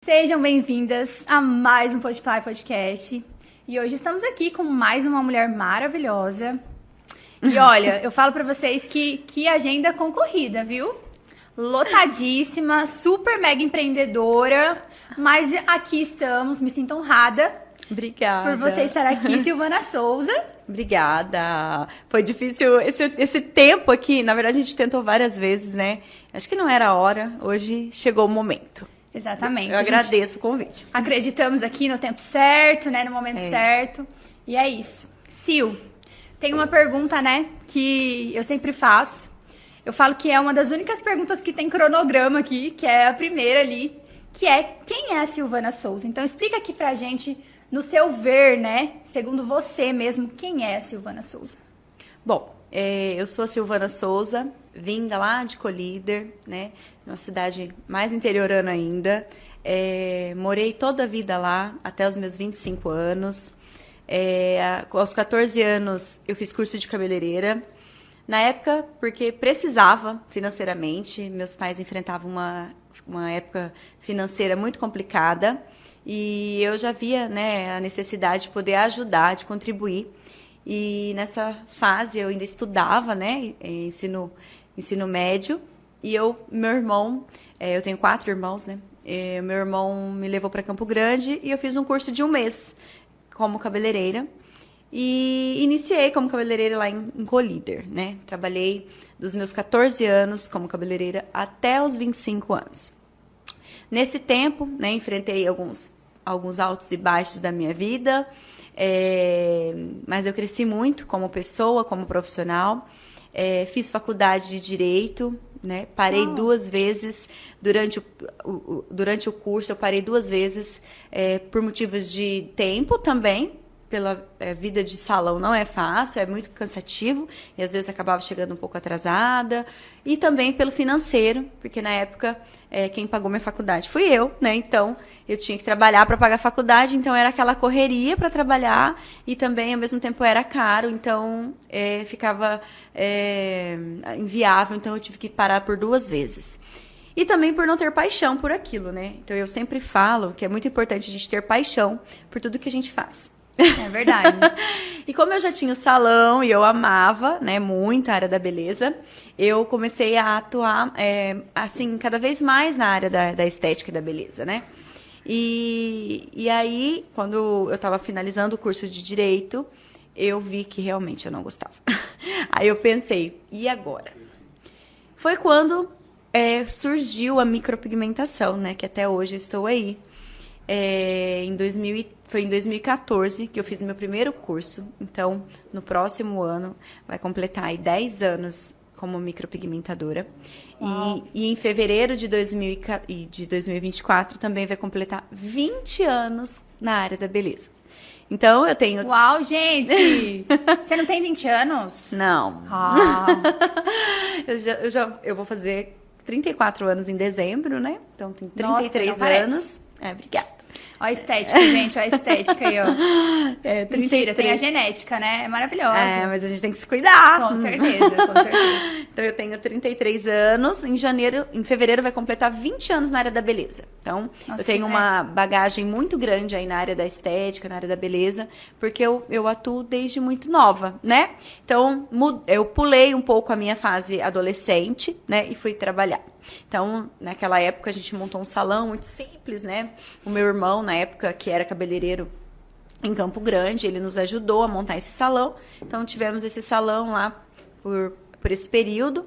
Sejam bem-vindas a mais um Podfly Podcast. E hoje estamos aqui com mais uma mulher maravilhosa. E olha, eu falo pra vocês que agenda concorrida, viu? Lotadíssima, super mega empreendedora. Mas aqui estamos, me sinto honrada. Obrigada. Por você estar aqui, Silvana Souza. Obrigada. Foi difícil esse tempo aqui. Na verdade, a gente tentou várias vezes, né? Acho que não era a hora. Hoje chegou o momento. Exatamente. Eu agradeço o convite. Acreditamos aqui no tempo certo, né? No momento certo. E é isso. Sil, tem uma pergunta, né? Que eu sempre faço. Eu falo que é uma das únicas perguntas que tem cronograma aqui, que é a primeira ali, que é: quem é a Silvana Souza? Então explica aqui pra gente, no seu ver, né? Segundo você mesmo, quem é a Silvana Souza? Bom, eu sou a Silvana Souza, vinda lá de Colíder, né? Uma cidade mais interiorana ainda. Morei toda a vida lá, até os meus 25 anos. Aos 14 anos, eu fiz curso de cabeleireira. Na época, porque precisava financeiramente. Meus pais enfrentavam uma época financeira muito complicada. E eu já via, né, a necessidade de poder ajudar, de contribuir. E nessa fase eu ainda estudava, né, ensino médio. E meu irmão, eu tenho 4 irmãos, né? Meu irmão me levou para Campo Grande e eu fiz um curso de 1 mês como cabeleireira. E iniciei como cabeleireira lá em Colíder, né? Trabalhei dos meus 14 anos como cabeleireira até os 25 anos. Nesse tempo, né, enfrentei alguns altos e baixos da minha vida, mas eu cresci muito como pessoa, como profissional. Fiz faculdade de Direito, né? Parei 2 vezes durante o curso. Eu parei 2 vezes por motivos de tempo também. Pela vida de salão não é fácil, é muito cansativo e às vezes acabava chegando um pouco atrasada, e também pelo financeiro, porque na época quem pagou minha faculdade fui eu, né? Então eu tinha que trabalhar para pagar a faculdade, então era aquela correria para trabalhar e também ao mesmo tempo era caro, então ficava inviável, então eu tive que parar por 2 vezes. E também por não ter paixão por aquilo, né? Então eu sempre falo que é muito importante a gente ter paixão por tudo que a gente faz. É verdade. E como eu já tinha o salão e eu amava, né, muito a área da beleza, eu comecei a atuar, assim, cada vez mais na área da estética e da beleza, né? E aí, quando eu estava finalizando o curso de Direito, eu vi que realmente eu não gostava. Aí eu pensei, e agora? Foi quando surgiu a micropigmentação, né, que até hoje eu estou aí. Foi em 2014 que eu fiz meu primeiro curso. Então, no próximo ano, vai completar aí 10 anos como micropigmentadora. E em fevereiro de 2024 também vai completar 20 anos na área da beleza. Então, eu tenho... Uau, gente! Você não tem 20 anos? Não. Ah. Eu vou fazer 34 anos em dezembro, né? Então, tenho 33 Nossa, anos. Obrigada. Ó a estética, gente, ó a estética aí, ó. 33. Mentira, tem a genética, né? É maravilhosa. Mas a gente tem que se cuidar. Com certeza, com certeza. Então, eu tenho 33 anos. Em fevereiro vai completar 20 anos na área da beleza. Então, Nossa, eu tenho uma bagagem muito grande aí na área da estética, na área da beleza, porque eu atuo desde muito nova, né? Então, eu pulei um pouco a minha fase adolescente, né? E fui trabalhar. Então, naquela época, a gente montou um salão muito simples, né? O meu irmão, na época, que era cabeleireiro em Campo Grande, ele nos ajudou a montar esse salão. Então, tivemos esse salão lá por esse período.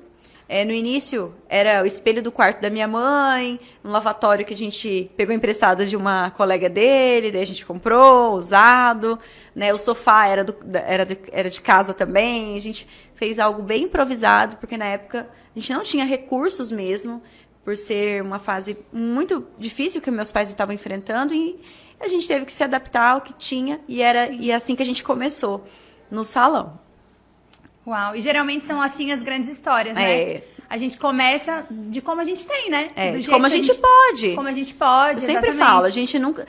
No início, era o espelho do quarto da minha mãe, um lavatório que a gente pegou emprestado de uma colega dele, daí a gente comprou, usado, né? O sofá era de casa também. A gente fez algo bem improvisado, porque na época a gente não tinha recursos mesmo, por ser uma fase muito difícil que meus pais estavam enfrentando, e a gente teve que se adaptar ao que tinha, e é assim que a gente começou no salão. Uau, e geralmente são assim as grandes histórias, né? A gente começa de como a gente tem, né? De como a gente pode. Como a gente pode, Eu sempre falo, a gente nunca...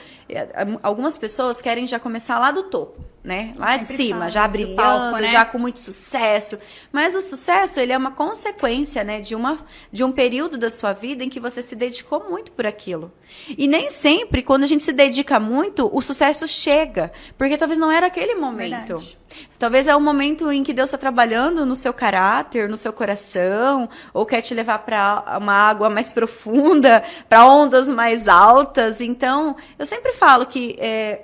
Algumas pessoas querem já começar lá do topo. né? Lá de sempre cima, falo já isso do brilhando, palco, né? já com muito sucesso. Mas o sucesso, ele é uma consequência, né, de um período da sua vida em que você se dedicou muito por aquilo. E nem sempre, quando a gente se dedica muito, o sucesso chega. Porque talvez não era aquele momento. Verdade. Talvez é um momento em que Deus está trabalhando no seu caráter, no seu coração, ou quer te levar para uma água mais profunda, para ondas mais altas. Então, eu sempre falo que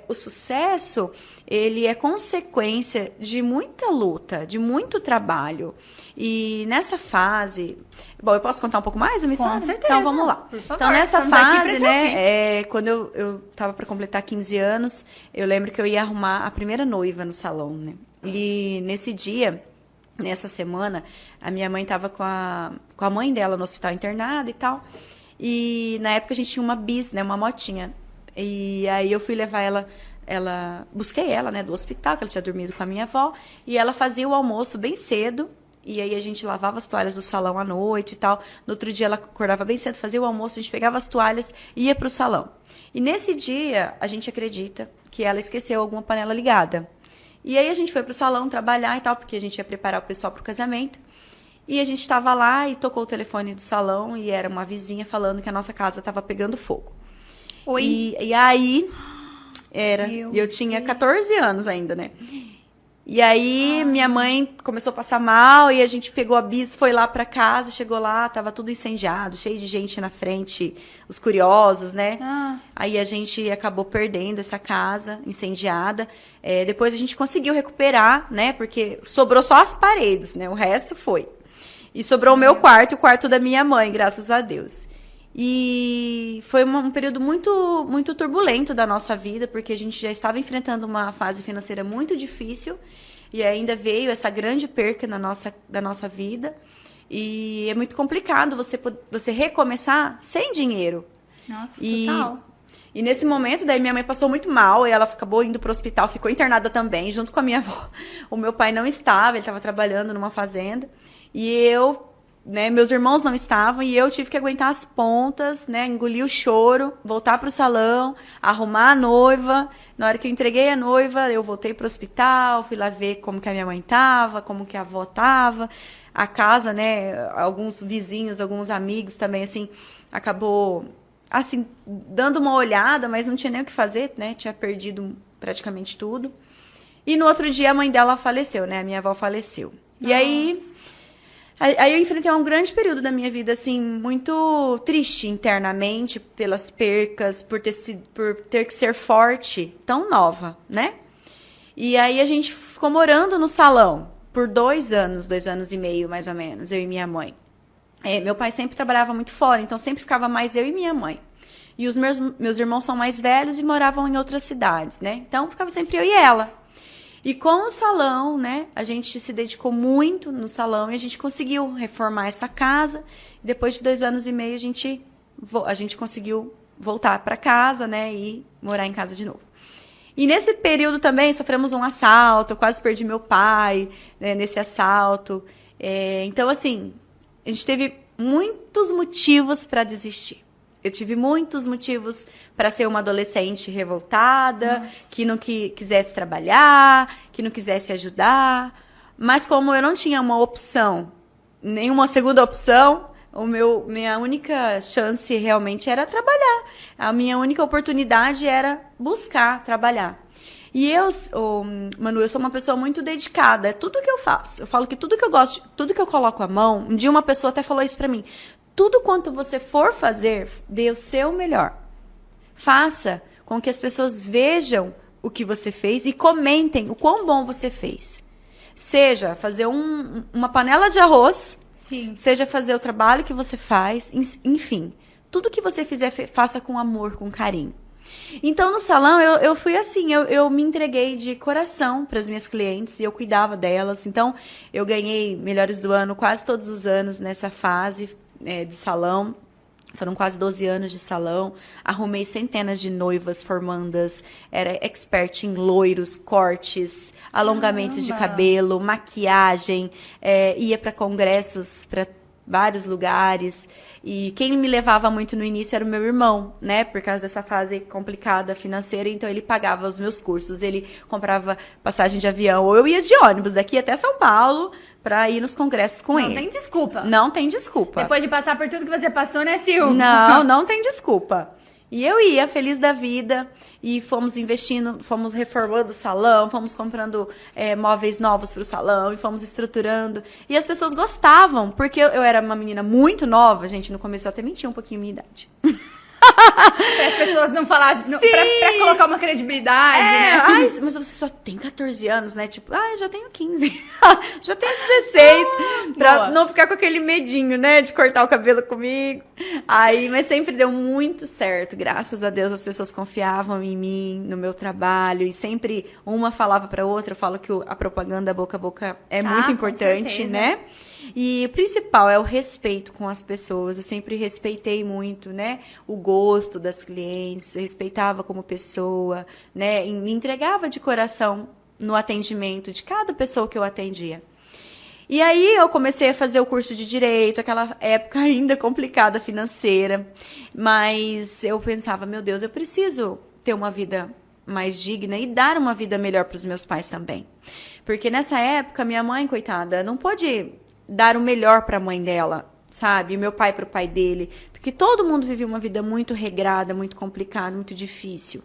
o sucesso, ele é consequência de muita luta, de muito trabalho. E nessa fase... Bom, eu posso contar um pouco mais a minha história? Com certeza. Então, vamos lá. Por favor, Então, nessa estamos aqui pra fase, te né, quando eu tava para completar 15 anos, eu lembro que eu ia arrumar a primeira noiva no salão, né? E nesse dia, nessa semana, a minha mãe tava com a mãe dela no hospital internada e tal. E na época a gente tinha uma bis, né, uma motinha. E aí eu fui levar busquei ela, né, do hospital, que ela tinha dormido com a minha avó, e ela fazia o almoço bem cedo. E aí a gente lavava as toalhas do salão à noite e tal. No outro dia ela acordava bem cedo, fazia o almoço, a gente pegava as toalhas e ia para o salão. E nesse dia, a gente acredita que ela esqueceu alguma panela ligada. E aí a gente foi para o salão trabalhar e tal, porque a gente ia preparar o pessoal para o casamento. E a gente estava lá e tocou o telefone do salão e era uma vizinha falando que a nossa casa estava pegando fogo. Oi. E aí, Meu e eu tinha 14 anos ainda, né? E aí, minha mãe começou a passar mal e a gente pegou a bis, foi lá pra casa, chegou lá, tava tudo incendiado, cheio de gente na frente, os curiosos, né? Aí a gente acabou perdendo essa casa incendiada. Depois a gente conseguiu recuperar, né? Porque sobrou só as paredes, né? O resto foi. E sobrou o meu quarto e o quarto da minha mãe, graças a Deus. E foi um período muito, muito turbulento da nossa vida, porque a gente já estava enfrentando uma fase financeira muito difícil e ainda veio essa grande perca da nossa vida. E é muito complicado você recomeçar sem dinheiro. Nossa, total. E nesse momento, daí minha mãe passou muito mal e ela acabou indo para o hospital, ficou internada também, junto com a minha avó. O meu pai não estava, ele estava trabalhando numa fazenda. E eu... né, meus irmãos não estavam e eu tive que aguentar as pontas, né, engolir o choro, voltar para o salão, arrumar a noiva. Na hora que eu entreguei a noiva, eu voltei para o hospital, fui lá ver como que a minha mãe estava, como que a avó estava. A casa, né, alguns vizinhos, alguns amigos também, assim, acabou, assim, dando uma olhada, mas não tinha nem o que fazer, né, tinha perdido praticamente tudo. E no outro dia a mãe dela faleceu, né, a minha avó faleceu. Nossa. E aí eu enfrentei um grande período da minha vida, assim, muito triste internamente, pelas percas, por ter que ser forte, tão nova, né? E aí a gente ficou morando no salão por 2 anos e meio, mais ou menos, eu e minha mãe. Meu pai sempre trabalhava muito fora, então sempre ficava mais eu e minha mãe. E os meus irmãos são mais velhos e moravam em outras cidades, né? Então ficava sempre eu e ela. E com o salão, né, a gente se dedicou muito no salão e a gente conseguiu reformar essa casa. Depois de 2 anos e meio, a gente conseguiu voltar para casa, né, e morar em casa de novo. E nesse período também sofremos um assalto, eu quase perdi meu pai, né, nesse assalto. Então, assim, a gente teve muitos motivos para desistir. Eu tive muitos motivos para ser uma adolescente revoltada, que não quisesse trabalhar, que não quisesse ajudar. Mas como eu não tinha uma opção, nenhuma segunda opção, minha única chance realmente era trabalhar. A minha única oportunidade era buscar trabalhar. E Manu, eu sou uma pessoa muito dedicada, é tudo que eu faço. Eu falo que tudo que eu gosto, tudo que eu coloco a mão, um dia uma pessoa até falou isso para mim. Tudo quanto você for fazer, dê o seu melhor. Faça com que as pessoas vejam o que você fez e comentem o quão bom você fez. Seja fazer uma panela de arroz, Sim. seja fazer o trabalho que você faz, enfim. Tudo que você fizer, faça com amor, com carinho. Então, no salão, eu fui assim, eu me entreguei de coração para as minhas clientes e eu cuidava delas. Então, eu ganhei Melhores do Ano quase todos os anos nessa fase de salão. Foram quase 12 anos de salão. Arrumei centenas de noivas formandas. Era expert em loiros, cortes, alongamentos de cabelo, maquiagem. Ia para congressos, para vários lugares. E quem me levava muito no início era o meu irmão, né? Por causa dessa fase complicada financeira, então ele pagava os meus cursos, ele comprava passagem de avião, ou eu ia de ônibus daqui até São Paulo para ir nos congressos com ele. Não tem desculpa. Não tem desculpa. Depois de passar por tudo que você passou, né, Sil? Não tem desculpa. E eu ia feliz da vida e fomos investindo, fomos reformando o salão, fomos comprando móveis novos para o salão e fomos estruturando. E as pessoas gostavam, porque eu era uma menina muito nova, gente, no começo eu até mentia um pouquinho a minha idade. Para as pessoas não falarem, pra colocar uma credibilidade, né? Ai, mas você só tem 14 anos, né? Tipo, eu já tenho 15, já tenho 16, pra boa. não ficar com aquele medinho, né? De cortar o cabelo comigo. Mas sempre deu muito certo, graças a Deus as pessoas confiavam em mim, no meu trabalho, e sempre uma falava pra outra. Eu falo que a propaganda boca a boca é muito importante, né? E o principal é o respeito com as pessoas. Eu sempre respeitei muito, né? O gosto das clientes, eu respeitava como pessoa, né? E me entregava de coração no atendimento de cada pessoa que eu atendia. E aí eu comecei a fazer o curso de Direito, aquela época ainda complicada financeira. Mas eu pensava, meu Deus, eu preciso ter uma vida mais digna e dar uma vida melhor para os meus pais também. Porque nessa época, minha mãe, coitada, não pôde dar o melhor para a mãe dela, sabe? E meu pai para o pai dele. Porque todo mundo vivia uma vida muito regrada, muito complicada, muito difícil.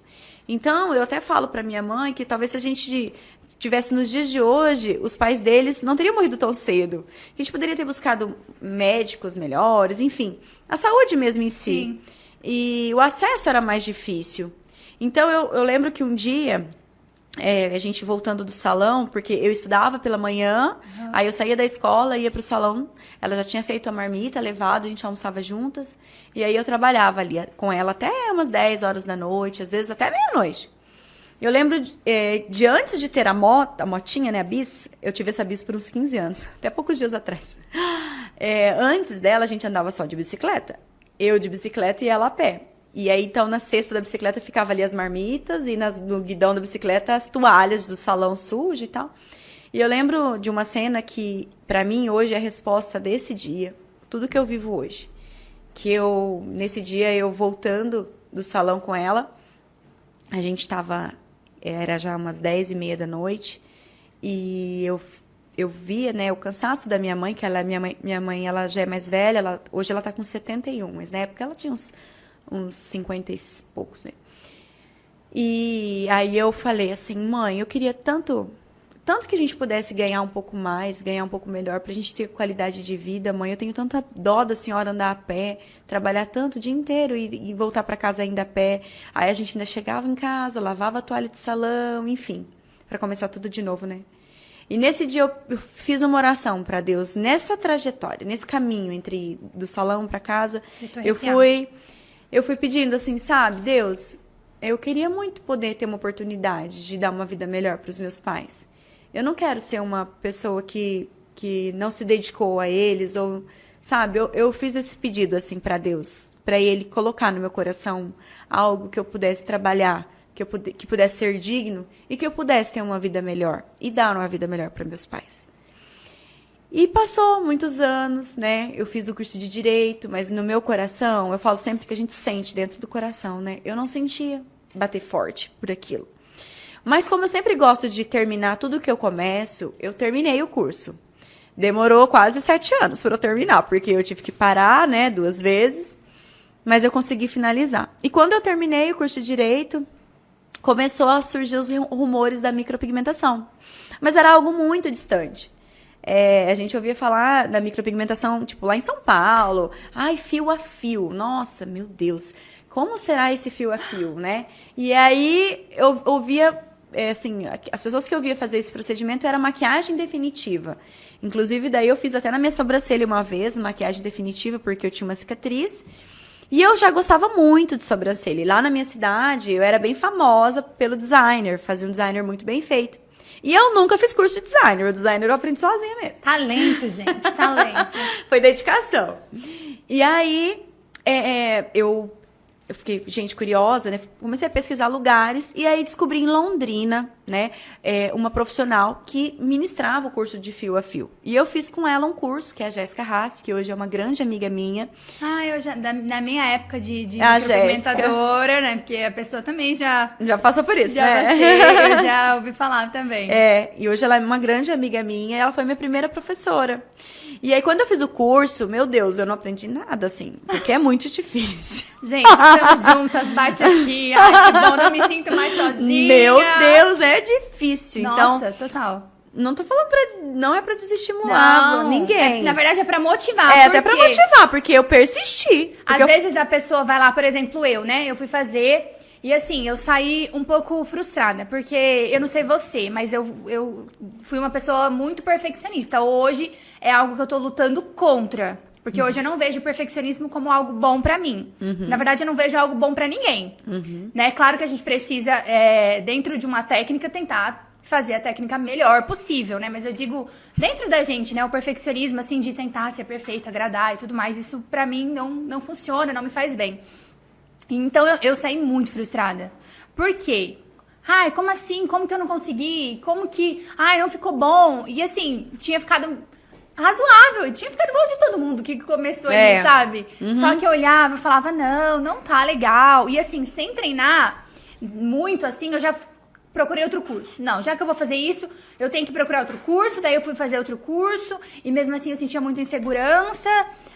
Então, eu até falo para minha mãe que talvez se a gente tivesse nos dias de hoje, os pais deles não teriam morrido tão cedo. A gente poderia ter buscado médicos melhores, enfim. A saúde mesmo em si. Sim. E o acesso era mais difícil. Então, eu lembro que um dia, a gente voltando do salão, porque eu estudava pela manhã, aí eu saía da escola, ia pro salão, ela já tinha feito a marmita, levado, a gente almoçava juntas, e aí eu trabalhava ali com ela até umas 10 horas da noite, às vezes até meia-noite. Eu lembro de antes de ter a motinha, né, a Bis, eu tive essa Bis por uns 15 anos, até poucos dias atrás. Antes dela, a gente andava só de bicicleta, eu de bicicleta e ela a pé. E aí, então, na cesta da bicicleta ficava ali as marmitas e no guidão da bicicleta as toalhas do salão sujo e tal. E eu lembro de uma cena que, pra mim, hoje é a resposta desse dia, tudo que eu vivo hoje. Que nesse dia, eu voltando do salão com ela, a gente era já umas 10h30 da noite, e eu via, né, o cansaço da minha mãe, que minha mãe ela já é mais velha, hoje ela tá com 71, mas na época ela tinha uns 50 e poucos, né? E aí eu falei assim, mãe, eu queria tanto que a gente pudesse ganhar um pouco mais, ganhar um pouco melhor, pra gente ter qualidade de vida, mãe. Eu tenho tanta dó da senhora andar a pé, trabalhar tanto o dia inteiro e voltar pra casa ainda a pé. Aí a gente ainda chegava em casa, lavava a toalha de salão, enfim, pra começar tudo de novo, né? E nesse dia eu fiz uma oração pra Deus, nessa trajetória, nesse caminho do salão pra casa, eu fui pedindo assim, sabe, Deus, eu queria muito poder ter uma oportunidade de dar uma vida melhor para os meus pais. Eu não quero ser uma pessoa que não se dedicou a eles, ou, sabe, eu fiz esse pedido assim para Deus, para Ele colocar no meu coração algo que eu pudesse trabalhar, que pudesse ser digno e que eu pudesse ter uma vida melhor e dar uma vida melhor para meus pais. E passou muitos anos, né? Eu fiz o curso de Direito, mas no meu coração, eu falo sempre que a gente sente dentro do coração, né? Eu não sentia bater forte por aquilo. Mas como eu sempre gosto de terminar tudo que eu começo, eu terminei o curso. Demorou quase 7 anos para eu terminar, porque eu tive que parar, né, 2 vezes, mas eu consegui finalizar. E quando eu terminei o curso de Direito, começou a surgir os rumores da micropigmentação. Mas era algo muito distante. A gente ouvia falar da micropigmentação, tipo, lá em São Paulo. Ai, fio a fio. Nossa, meu Deus. Como será esse fio a fio, né? E aí, eu ouvia, assim, as pessoas que eu via fazer esse procedimento era maquiagem definitiva. Inclusive, daí eu fiz até na minha sobrancelha uma vez, maquiagem definitiva, porque eu tinha uma cicatriz. E eu já gostava muito de sobrancelha. E lá na minha cidade, eu era bem famosa pelo designer. Fazia um designer muito bem feito. E eu nunca fiz curso de designer. O designer eu aprendi sozinha mesmo. Talento, gente. Talento. Foi dedicação. E aí, eu eu fiquei, gente, curiosa, né? Comecei a pesquisar lugares e aí descobri em Londrina, né? Uma profissional que ministrava o curso de fio a fio. E eu fiz com ela um curso, que é a Jéssica Haas, que hoje é uma grande amiga minha. Eu já, na minha época de A micropigmentadora, né? Porque a pessoa também já passou por isso, já né? passei, eu já ouvi falar também. E hoje ela é uma grande amiga minha e ela foi minha primeira professora. E aí, quando eu fiz o curso, meu Deus, eu não aprendi nada, assim, porque é muito difícil. Gente, estamos juntas, bate aqui. Ai, que bom, não me sinto mais sozinha. Meu Deus, é difícil. Nossa, então, total. Não tô falando não é pra desestimular ninguém. Na verdade, é pra motivar. Até pra motivar, porque eu persisti. Às vezes a pessoa vai lá, por exemplo, eu, né? Eu fui fazer... E assim, eu saí um pouco frustrada, porque eu não sei você, mas eu fui uma pessoa muito perfeccionista. Hoje é algo que eu tô lutando contra, porque hoje eu não vejo o perfeccionismo como algo bom pra mim. Na verdade, eu não vejo algo bom pra ninguém. Né? Claro que a gente precisa, dentro de uma técnica, tentar fazer a técnica melhor possível, né? Mas eu digo, dentro da gente, né? O perfeccionismo, assim, de tentar ser perfeito, agradar e tudo mais, isso pra mim não funciona, não me faz bem. Então, eu saí muito frustrada. Por quê? Ai, como assim? Como que eu não consegui? Como que... Ai, não ficou bom. E assim, tinha ficado razoável. Tinha ficado igual de todo mundo que começou ali, sabe? Só que eu olhava e falava, não tá legal. E assim, sem treinar muito assim, eu já procurei outro curso. Não, já que eu vou fazer isso, eu tenho que procurar outro curso. Daí eu fui fazer outro curso. E mesmo assim eu sentia muita insegurança,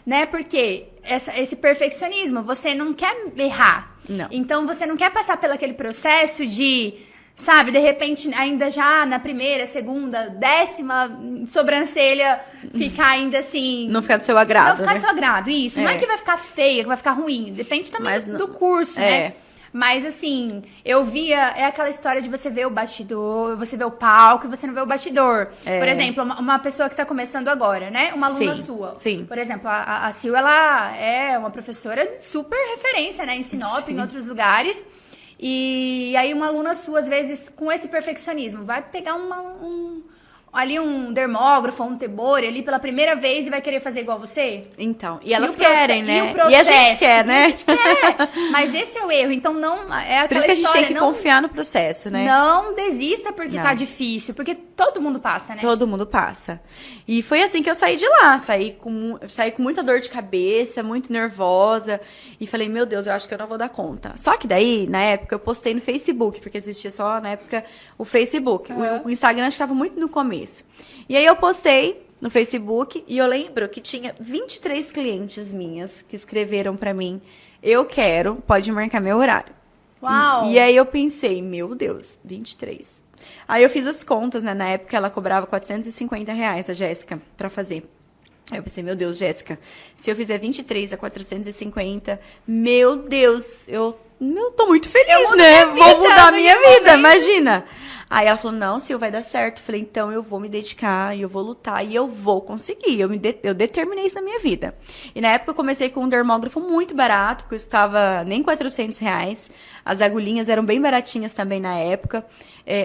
né? Porque esse perfeccionismo, você não quer errar. Não. Então você não quer passar pelo aquele processo de, sabe, de repente, ainda já na primeira, segunda, 10ª sobrancelha, ficar ainda assim... Não ficar do seu agrado, Não ficar do né? seu agrado, isso. Não é que vai ficar feia, que vai ficar ruim. Depende também do curso, né? Mas, assim, eu via... É aquela história de você ver o bastidor, você vê o palco e você não vê o bastidor. Por exemplo, uma pessoa que tá começando agora, né? Uma aluna sua. Sim. Por exemplo, a Sil, ela é uma professora de super referência, né? Em Sinop, em outros lugares. E aí uma aluna sua, às vezes, com esse perfeccionismo, vai pegar ali um dermógrafo, um tebore ali pela primeira vez e vai querer fazer igual você? Então, e elas querem, né? E o processo, e a gente quer, né? A gente quer. Mas esse é o erro. Então, não é aquela Por isso que a gente história, tem que confiar no processo, né? Não desista porque tá difícil. Porque todo mundo passa, né? Todo mundo passa. E foi assim que eu saí de lá. Saí com muita dor de cabeça, muito nervosa. E falei, meu Deus, eu acho que eu não vou dar conta. Só que daí, na época, eu postei no Facebook. Porque existia só, na época, o Facebook. O Instagram estava muito no começo. E aí eu postei no Facebook e eu lembro que tinha 23 clientes minhas que escreveram pra mim, eu quero, pode marcar meu horário. Uau! E aí eu pensei, meu Deus, 23. Aí eu fiz as contas, né? Na época ela cobrava R$450, a Jéssica, pra fazer. Aí eu pensei, meu Deus, Jéssica, se eu fizer 23 a 450, meu Deus, eu tô muito feliz, né? Vou mudar a minha vida, imagina. Aí ela falou, não, Sil, vai dar certo. Eu falei, então eu vou me dedicar, e eu vou lutar, e eu vou conseguir. Eu determinei isso na minha vida. E na época eu comecei com um dermógrafo muito barato, que custava nem R$400. As agulhinhas eram bem baratinhas também na época.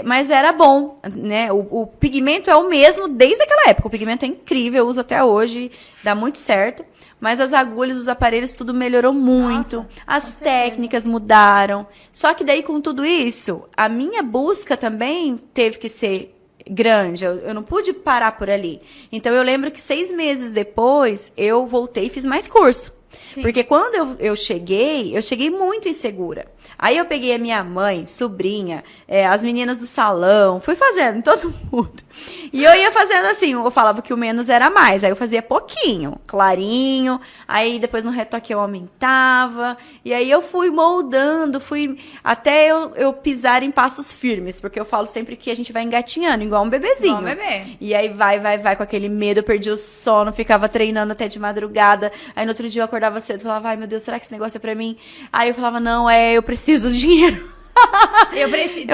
Mas era bom, né? O pigmento é o mesmo desde aquela época. O pigmento é incrível, eu uso até hoje, dá muito certo. Mas as agulhas, os aparelhos, tudo melhorou muito. Nossa, as técnicas mudaram. Só que daí, com tudo isso, a minha busca também teve que ser grande. Eu não pude parar por ali. Então, eu lembro que 6 meses depois, eu voltei e fiz mais curso. Sim. Porque quando eu cheguei muito insegura. Aí eu peguei a minha mãe, sobrinha, as meninas do salão, fui fazendo, todo mundo. E eu ia fazendo assim, eu falava que o menos era mais. Aí eu fazia pouquinho, clarinho. Aí depois no retoque eu aumentava. E aí eu fui moldando, até eu pisar em passos firmes. Porque eu falo sempre que a gente vai engatinhando, igual um bebezinho. Igual um bebê. E aí vai com aquele medo, eu perdi o sono, ficava treinando até de madrugada. Aí no outro dia eu acordava cedo e falava, ai meu Deus, será que esse negócio é pra mim? Aí eu falava, não, eu preciso do dinheiro. Eu preciso.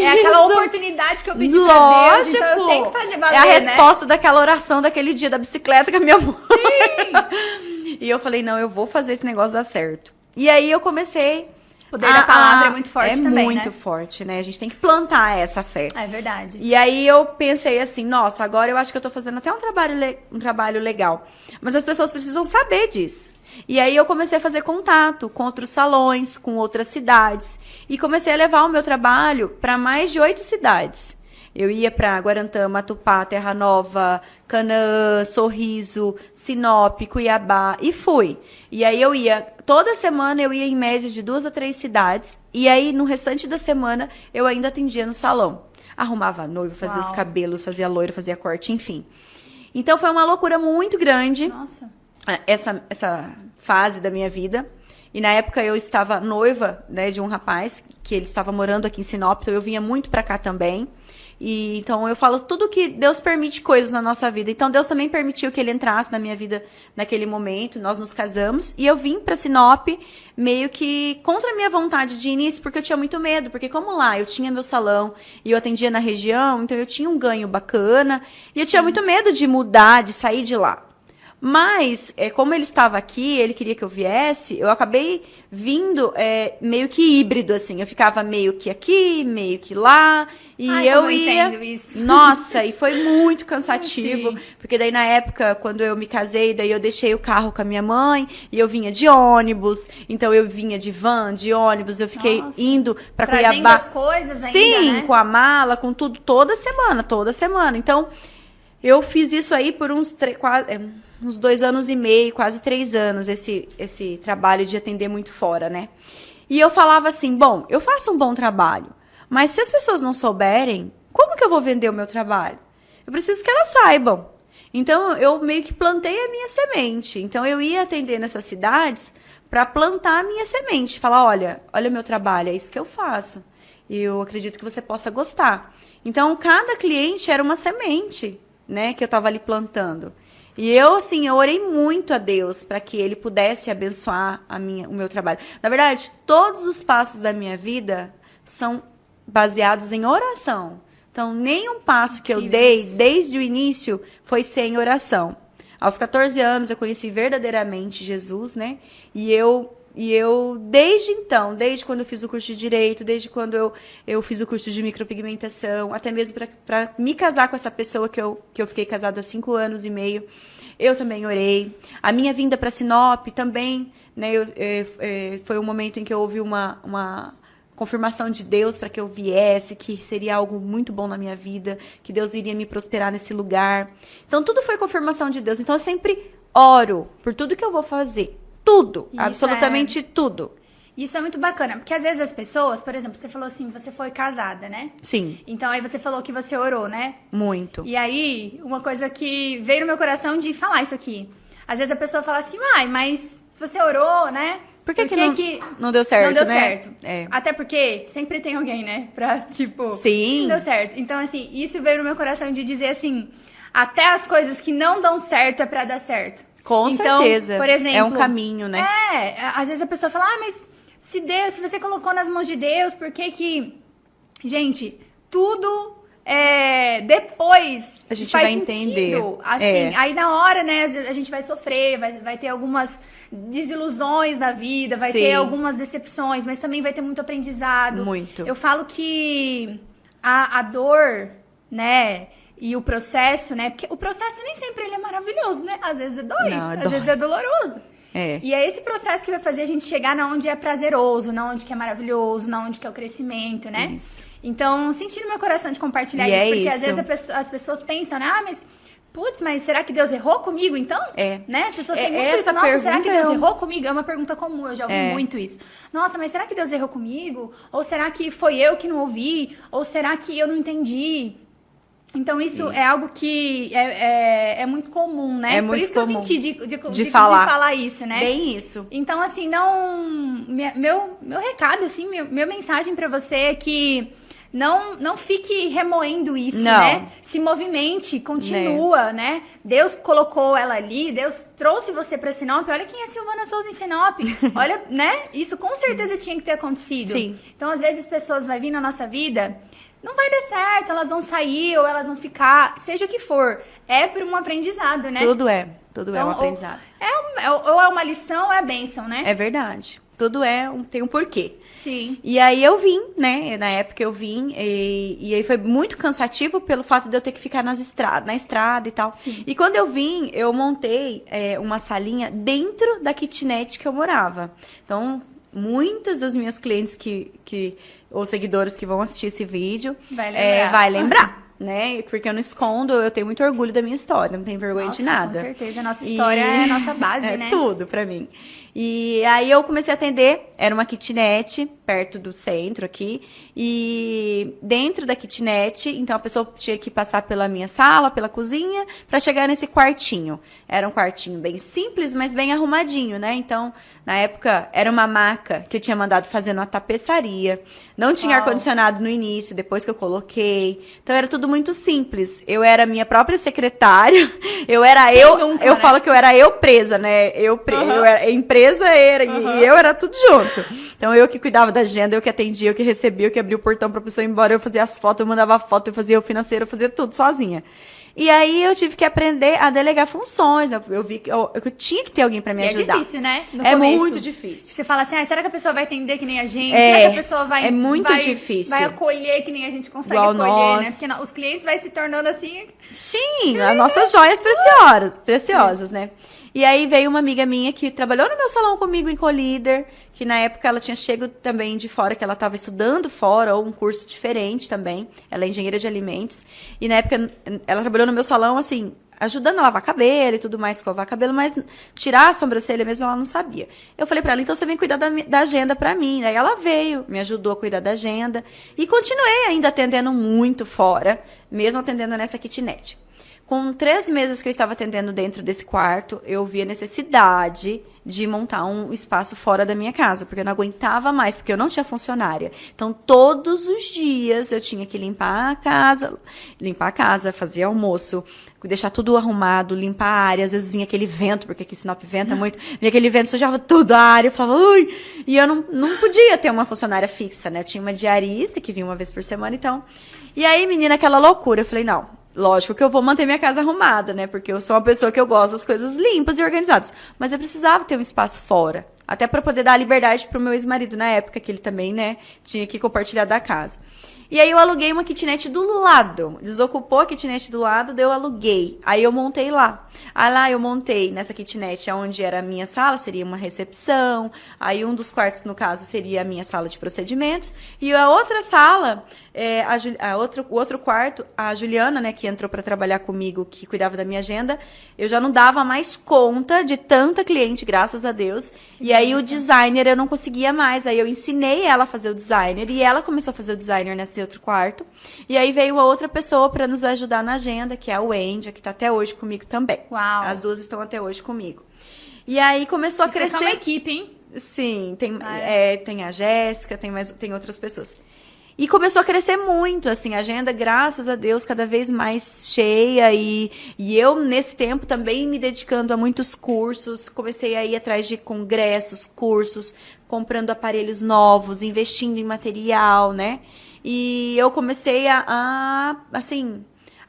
É aquela oportunidade que eu pedi Lógico. pra Deus, então eu tenho que fazer valer, é a resposta daquela oração daquele dia da bicicleta com a minha mãe. Sim! E eu falei, não, eu vou fazer esse negócio dar certo. E aí eu comecei O poder da palavra é muito forte também, né? É muito forte, né? A gente tem que plantar essa fé. É verdade. E aí eu pensei assim, nossa, agora eu acho que eu tô fazendo até um trabalho legal. Mas as pessoas precisam saber disso. E aí eu comecei a fazer contato com outros salões, com outras cidades. E comecei a levar o meu trabalho para mais de 8 cidades. Eu ia para Guarantã, Matupá, Terra Nova, Canaã, Sorriso, Sinop, Cuiabá e fui. E aí eu ia, toda semana eu ia em média de 2 a 3 cidades. E aí no restante da semana eu ainda atendia no salão. Arrumava a noiva, fazia os cabelos, fazia loiro, fazia corte, enfim. Então foi uma loucura muito grande. Nossa. Essa fase da minha vida. E na época eu estava noiva, né, de um rapaz que ele estava morando aqui em Sinop, então eu vinha muito para cá também. E então eu falo tudo que Deus permite coisas na nossa vida. Então Deus também permitiu que ele entrasse na minha vida naquele momento. Nós nos casamos e eu vim para Sinop meio que contra a minha vontade de início, porque eu tinha muito medo, porque como lá eu tinha meu salão e eu atendia na região, então eu tinha um ganho bacana e eu tinha muito medo de mudar, de sair de lá. Mas, como ele estava aqui, ele queria que eu viesse, eu acabei vindo meio que híbrido, assim. Eu ficava meio que aqui, meio que lá, e eu ia... Entendo isso. Nossa, e foi muito cansativo, Sim. porque daí na época, quando eu me casei, daí eu deixei o carro com a minha mãe, e eu vinha de ônibus, então eu vinha de van, de ônibus, eu fiquei indo para Trazendo Cuiabá. as coisas ainda, Sim, né? com a mala, com tudo, toda semana. Então, eu fiz isso aí por uns 2 anos e meio, quase 3 anos, esse trabalho de atender muito fora, né? E eu falava assim, bom, eu faço um bom trabalho, mas se as pessoas não souberem, como que eu vou vender o meu trabalho? Eu preciso que elas saibam. Então, eu meio que plantei a minha semente. Então, eu ia atender nessas cidades para plantar a minha semente. Falar, olha o meu trabalho, é isso que eu faço. E eu acredito que você possa gostar. Então, cada cliente era uma semente, né, que eu estava ali plantando. E eu, assim, eu orei muito a Deus para que Ele pudesse abençoar o meu trabalho. Na verdade, todos os passos da minha vida são baseados em oração. Então, nenhum passo que eu dei desde o início foi sem oração. Aos 14 anos, eu conheci verdadeiramente Jesus, né? E eu, desde então, desde quando eu fiz o curso de Direito, desde quando eu fiz o curso de micropigmentação, até mesmo para me casar com essa pessoa que eu fiquei casada há 5 anos e meio, eu também orei. A minha vinda para Sinop também, né, foi um momento em que eu ouvi uma confirmação de Deus para que eu viesse, que seria algo muito bom na minha vida, que Deus iria me prosperar nesse lugar. Então, tudo foi confirmação de Deus. Então, eu sempre oro por tudo que eu vou fazer. Tudo, Isso absolutamente tudo. Isso é muito bacana, porque às vezes as pessoas, por exemplo, você falou assim, você foi casada, né? Sim. Então aí você falou que você orou, né? Muito. E aí, uma coisa que veio no meu coração de falar isso aqui. Às vezes a pessoa fala assim, mas se você orou, né? Por que não deu certo, não deu né? certo. É. Até porque sempre tem alguém, né? Pra, tipo... Sim. Não deu certo. Então, assim, isso veio no meu coração de dizer assim, até as coisas que não dão certo é pra dar certo. Com então, certeza. Por exemplo... É um caminho, né? Às vezes a pessoa fala, mas se você colocou nas mãos de Deus, por que que... Gente, tudo... depois a gente faz vai sentido. entender. Assim, aí na hora, né, a gente vai sofrer, vai ter algumas desilusões na vida, vai ter algumas decepções, mas também vai ter muito aprendizado. Muito. Eu falo que a dor, né, e o processo, né, porque o processo nem sempre ele é maravilhoso, né? Às vezes dói, às vezes é doloroso. E é esse processo que vai fazer a gente chegar na onde é prazeroso, na onde que é maravilhoso, na onde que é o crescimento, né? Isso. Então, senti no meu coração de compartilhar E isso, é porque isso. às vezes as pessoas pensam, né? Mas, putz, mas será que Deus errou comigo, então? Né? As pessoas têm muito essa isso. Nossa, será que pergunta Deus errou comigo? É uma pergunta comum, eu já ouvi muito isso. Nossa, mas será que Deus errou comigo? Ou será que foi eu que não ouvi? Ou será que eu não entendi? Então, isso é algo que é muito comum, né? É muito Por isso comum. que eu senti de falar isso, né? Bem isso. Então, assim, meu recado, assim, minha mensagem pra você é que não fique remoendo isso, né? Se movimente, continua, né? Deus colocou ela ali, Deus trouxe você pra Sinop. Olha quem é Silvana Souza em Sinop. Olha, né? Isso com certeza tinha que ter acontecido. Sim. Então, às vezes, pessoas vão vir na nossa vida... Não vai dar certo, elas vão sair ou elas vão ficar, seja o que for. É por um aprendizado, né? Tudo é Então, um aprendizado. Ou é uma lição ou é a bênção, né? É verdade. tudo tem um porquê. Sim. E aí eu vim, né? Na época eu vim, e aí foi muito cansativo pelo fato de eu ter que ficar na estrada e tal. Sim. E quando eu vim, eu montei uma salinha dentro da kitnet que eu morava. Então, muitas das minhas clientes ou seguidores que vão assistir esse vídeo vai lembrar. Né? Porque eu não escondo, eu tenho muito orgulho da minha história, não tenho vergonha de nada. Com certeza, a nossa história é a nossa base, né? É tudo pra mim. E aí eu comecei a atender, era uma kitnet perto do centro aqui, e dentro da kitnet, então a pessoa tinha que passar pela minha sala, pela cozinha, pra chegar nesse quartinho. Era um quartinho bem simples, mas bem arrumadinho, né? Então, na época, era uma maca que eu tinha mandado fazer numa tapeçaria. Não tinha ar-condicionado no início, depois que eu coloquei. Então, era tudo muito simples. Eu era minha própria secretária. Eu falo que eu era eu presa, né? Eu era empresa e eu era tudo junto. Então, eu que cuidava da agenda, eu que atendia, eu que recebia, eu que abria o portão pra pessoa ir embora, eu fazia as fotos, eu mandava foto, eu fazia o financeiro, eu fazia tudo sozinha. E aí eu tive que aprender a delegar funções. Eu vi que eu tinha que ter alguém pra me ajudar. É difícil, né? No começo. Muito difícil. Você fala assim, será que a pessoa vai atender que nem a gente? Será que a pessoa vai... É muito difícil. Vai acolher que nem a gente consegue igual acolher, nós. né? Porque os clientes vai se tornando assim... Sim, as nossas joias preciosas, né? E aí veio uma amiga minha que trabalhou no meu salão comigo em Colíder, que na época ela tinha chego também de fora, que ela estava estudando fora, ou um curso diferente também. Ela é engenheira de alimentos. E na época ela trabalhou no meu salão, assim, ajudando a lavar cabelo e tudo mais, escovar cabelo, mas tirar a sobrancelha mesmo ela não sabia. Eu falei pra ela, então você vem cuidar da agenda pra mim. Daí ela veio, me ajudou a cuidar da agenda. E continuei ainda atendendo muito fora, mesmo atendendo nessa kitnet. Com 3 meses que eu estava atendendo dentro desse quarto, eu vi a necessidade de montar um espaço fora da minha casa, porque eu não aguentava mais, porque eu não tinha funcionária. Então, todos os dias eu tinha que limpar a casa, fazer almoço, deixar tudo arrumado, limpar a área. Às vezes vinha aquele vento, porque aqui Sinop venta muito, vinha aquele vento, sujava toda a área, eu falava, ui! E eu não podia ter uma funcionária fixa, né? Eu tinha uma diarista que vinha uma vez por semana, então... E aí, menina, aquela loucura, eu falei, não... Lógico que eu vou manter minha casa arrumada, né? Porque eu sou uma pessoa que eu gosto das coisas limpas e organizadas. Mas eu precisava ter um espaço fora. Até para poder dar liberdade pro meu ex-marido na época, que ele também, né, tinha que compartilhar da casa. E aí eu aluguei uma kitnet do lado. Desocupou a kitnet do lado, daí eu aluguei. Aí eu montei lá. Aí lá eu montei nessa kitnet, onde era a minha sala, seria uma recepção. Aí um dos quartos, no caso, seria a minha sala de procedimentos. E a outra sala, o outro quarto, a Juliana, né, que entrou para trabalhar comigo, que cuidava da minha agenda, eu já não dava mais conta de tanta cliente, graças a Deus. E aí o designer eu não conseguia mais. Aí eu ensinei ela a fazer o designer e ela começou a fazer o designer nesse outro quarto. E aí veio uma outra pessoa para nos ajudar na agenda, que é a Wendy, que está até hoje comigo também. Uau. As duas estão até hoje comigo. E aí começou a crescer. Vocês são uma equipe, hein? Sim, tem a Jéssica, tem outras pessoas. E começou a crescer muito, assim, a agenda, graças a Deus, cada vez mais cheia. E eu, nesse tempo, também me dedicando a muitos cursos. Comecei a ir atrás de congressos, cursos, comprando aparelhos novos, investindo em material, né? E eu comecei a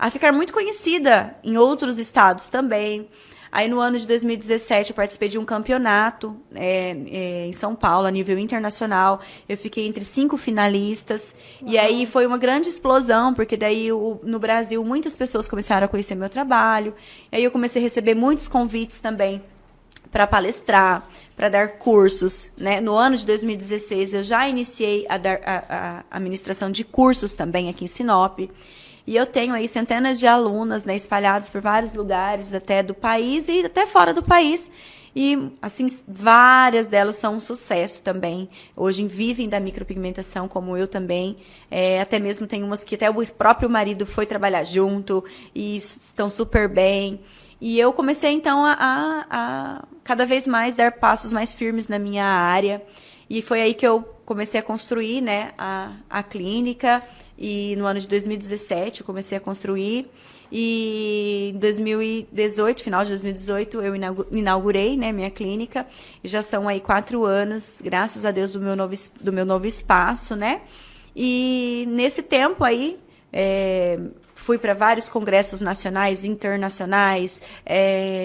ficar muito conhecida em outros estados também. Aí, no ano de 2017, eu participei de um campeonato em São Paulo, a nível internacional. Eu fiquei entre 5 finalistas. Uau. E aí foi uma grande explosão, porque daí no Brasil muitas pessoas começaram a conhecer meu trabalho. E aí eu comecei a receber muitos convites também para palestrar, para dar cursos, né? No ano de 2016, eu já iniciei a administração de cursos também aqui em Sinop. E eu tenho aí centenas de alunas, né, espalhadas por vários lugares, até do país e até fora do país. E, assim, várias delas são um sucesso também. Hoje vivem da micropigmentação, como eu também. Até mesmo tem umas que até o próprio marido foi trabalhar junto e estão super bem. E eu comecei, então, a cada vez mais dar passos mais firmes na minha área. E foi aí que eu comecei a construir, né, a clínica. E no ano de 2017 eu comecei a construir. E em 2018, final de 2018, eu inaugurei, né, minha clínica. E já são aí 4 anos, graças a Deus, do meu novo espaço, né? E nesse tempo aí, fui para vários congressos nacionais, internacionais,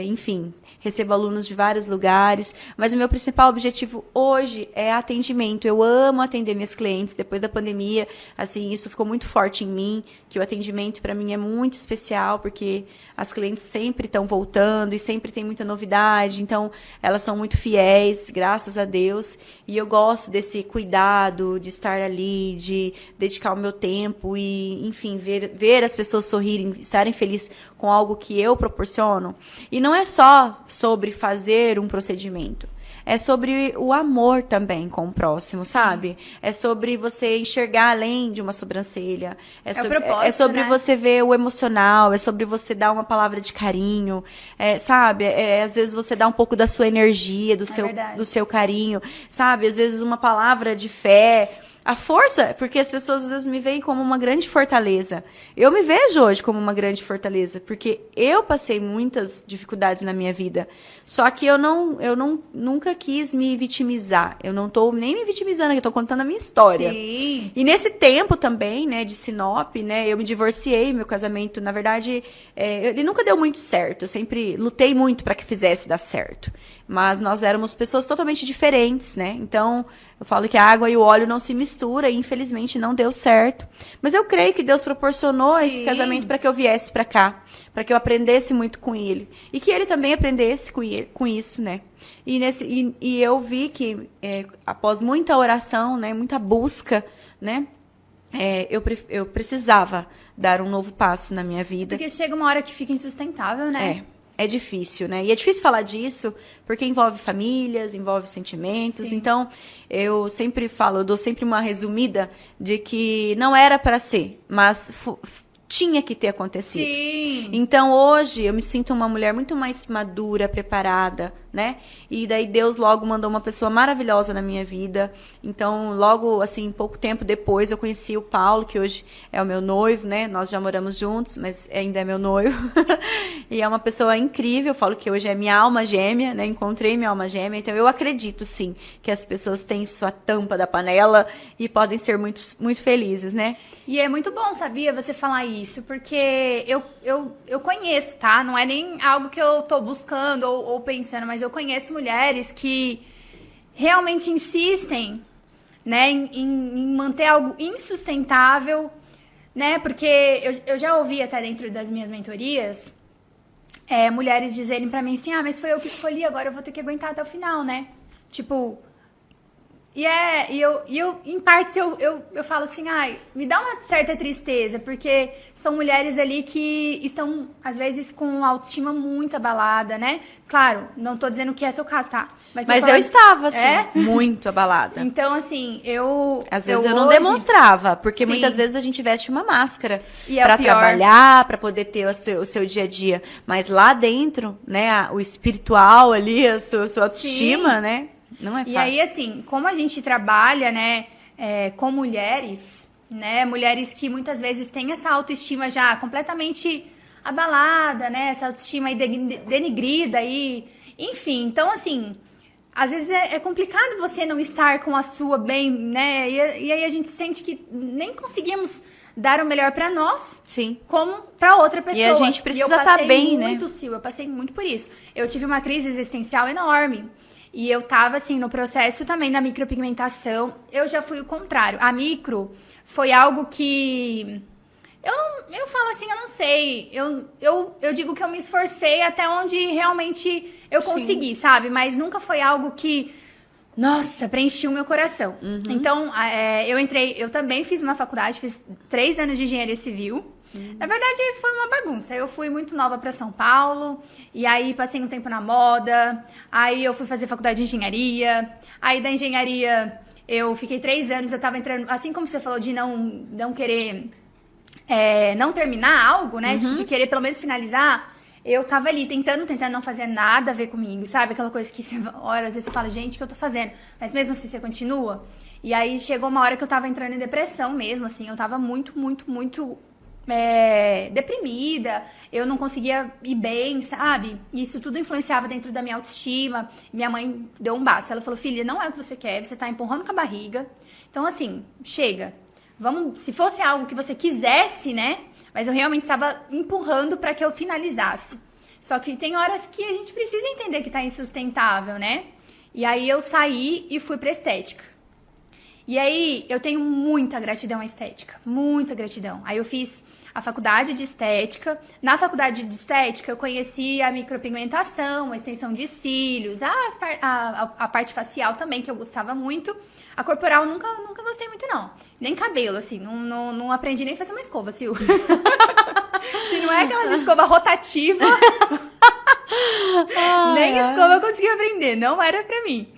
enfim, recebo alunos de vários lugares, mas o meu principal objetivo hoje é atendimento. Eu amo atender minhas clientes. Depois da pandemia, assim, isso ficou muito forte em mim, que o atendimento para mim é muito especial, porque as clientes sempre estão voltando e sempre tem muita novidade, então elas são muito fiéis, graças a Deus, e eu gosto desse cuidado, de estar ali, de dedicar o meu tempo e, enfim, ver as pessoas sorrirem, estarem felizes com algo que eu proporciono. E não é só sobre fazer um procedimento. É sobre o amor também com o próximo, sabe? É sobre você enxergar além de uma sobrancelha. É sobre né? você ver o emocional, é sobre você dar uma palavra de carinho, sabe? Às vezes você dá um pouco da sua energia, do seu carinho, sabe? Às vezes uma palavra de fé. A força, porque as pessoas às vezes me veem como uma grande fortaleza. Eu me vejo hoje como uma grande fortaleza, porque eu passei muitas dificuldades na minha vida. Só que eu nunca quis me vitimizar. Eu não estou nem me vitimizando, eu estou contando a minha história. Sim. E nesse tempo também, né, de Sinop, né, eu me divorciei, meu casamento, na verdade, ele nunca deu muito certo. Eu sempre lutei muito para que fizesse dar certo. Mas nós éramos pessoas totalmente diferentes, né? Então, eu falo que a água e o óleo não se misturam e, infelizmente, não deu certo. Mas eu creio que Deus proporcionou esse casamento para que eu viesse para cá, para que eu aprendesse muito com ele. E que ele também aprendesse com isso, né? E eu vi que, após muita oração, né, muita busca, né, eu precisava dar um novo passo na minha vida. Porque chega uma hora que fica insustentável, né? É difícil, né? E é difícil falar disso, porque envolve famílias, envolve sentimentos. Sim. Então, eu sempre falo, eu dou sempre uma resumida de que não era para ser, mas tinha que ter acontecido. Sim. Então, hoje, eu me sinto uma mulher muito mais madura, preparada, né? E daí Deus logo mandou uma pessoa maravilhosa na minha vida. Então, logo, assim, pouco tempo depois, eu conheci o Paulo, que hoje é o meu noivo, né? Nós já moramos juntos, mas ainda é meu noivo. E é uma pessoa incrível. Eu falo que hoje é minha alma gêmea, né? Encontrei minha alma gêmea. Então, eu acredito, sim, que as pessoas têm sua tampa da panela e podem ser muito, muito felizes, né? E é muito bom, sabia, você falar isso, porque eu conheço, tá? Não é nem algo que eu tô buscando ou pensando, mas eu conheço mulheres que realmente insistem, né, em manter algo insustentável, né? Porque eu já ouvi até dentro das minhas mentorias, mulheres dizerem pra mim assim, mas foi eu que escolhi, agora eu vou ter que aguentar até o final, né? Tipo... E eu em partes, eu falo assim, me dá uma certa tristeza, porque são mulheres ali que estão, às vezes, com autoestima muito abalada, né? Claro, não tô dizendo que é seu caso, tá? Mas eu estava, assim, muito abalada. Então, assim, às vezes eu não demonstrava, porque Sim. muitas vezes a gente veste uma máscara E pra trabalhar, pra poder ter o seu dia a dia. Mas lá dentro, né, o espiritual ali, a sua autoestima, Sim. né? Não é fácil. E aí, assim, como a gente trabalha, né, com mulheres, né, mulheres que muitas vezes têm essa autoestima já completamente abalada, né, essa autoestima aí denigrida aí, enfim, então, assim, às vezes é complicado você não estar com a sua bem, né, e aí a gente sente que nem conseguimos dar o melhor pra nós, sim, como pra outra pessoa. E a gente precisa estar bem, né? Eu passei muito por isso. Eu tive uma crise existencial enorme. E eu tava, assim, no processo também da micropigmentação. Eu já fui o contrário. A micro foi algo que... Eu falo assim, eu não sei. Eu digo que eu me esforcei até onde realmente eu consegui, sabe? Mas nunca foi algo que... Nossa, preencheu o meu coração. Uhum. Então, eu também fiz uma faculdade, fiz 3 anos de engenharia civil. Na verdade, foi uma bagunça. Eu fui muito nova para São Paulo, e aí passei um tempo na moda, aí eu fui fazer faculdade de engenharia, aí da engenharia eu fiquei 3 anos, eu tava entrando, assim como você falou de não querer não terminar algo, né, tipo, de querer pelo menos finalizar, eu tava ali tentando não fazer nada a ver comigo, sabe? Aquela coisa que você olha, às vezes você fala, gente, o que eu tô fazendo? Mas mesmo assim você continua. E aí chegou uma hora que eu tava entrando em depressão mesmo, assim, eu tava muito, muito, muito... deprimida, eu não conseguia ir bem, sabe? E isso tudo influenciava dentro da minha autoestima. Minha mãe deu um basta. Ela falou, filha, não é o que você quer, você tá empurrando com a barriga. Então, assim, chega. Vamos, se fosse algo que você quisesse, né? Mas eu realmente estava empurrando para que eu finalizasse. Só que tem horas que a gente precisa entender que tá insustentável, né? E aí eu saí e fui pra estética. E aí eu tenho muita gratidão à estética, muita gratidão. Aí eu fiz a faculdade de estética. Na faculdade de estética eu conheci a micropigmentação, a extensão de cílios, a parte facial também, que eu gostava muito. A corporal nunca gostei muito, não. Nem cabelo, assim, não aprendi nem a fazer uma escova, Sil. Se não é aquelas escovas rotativas... Nem escova eu consegui aprender, não era pra mim.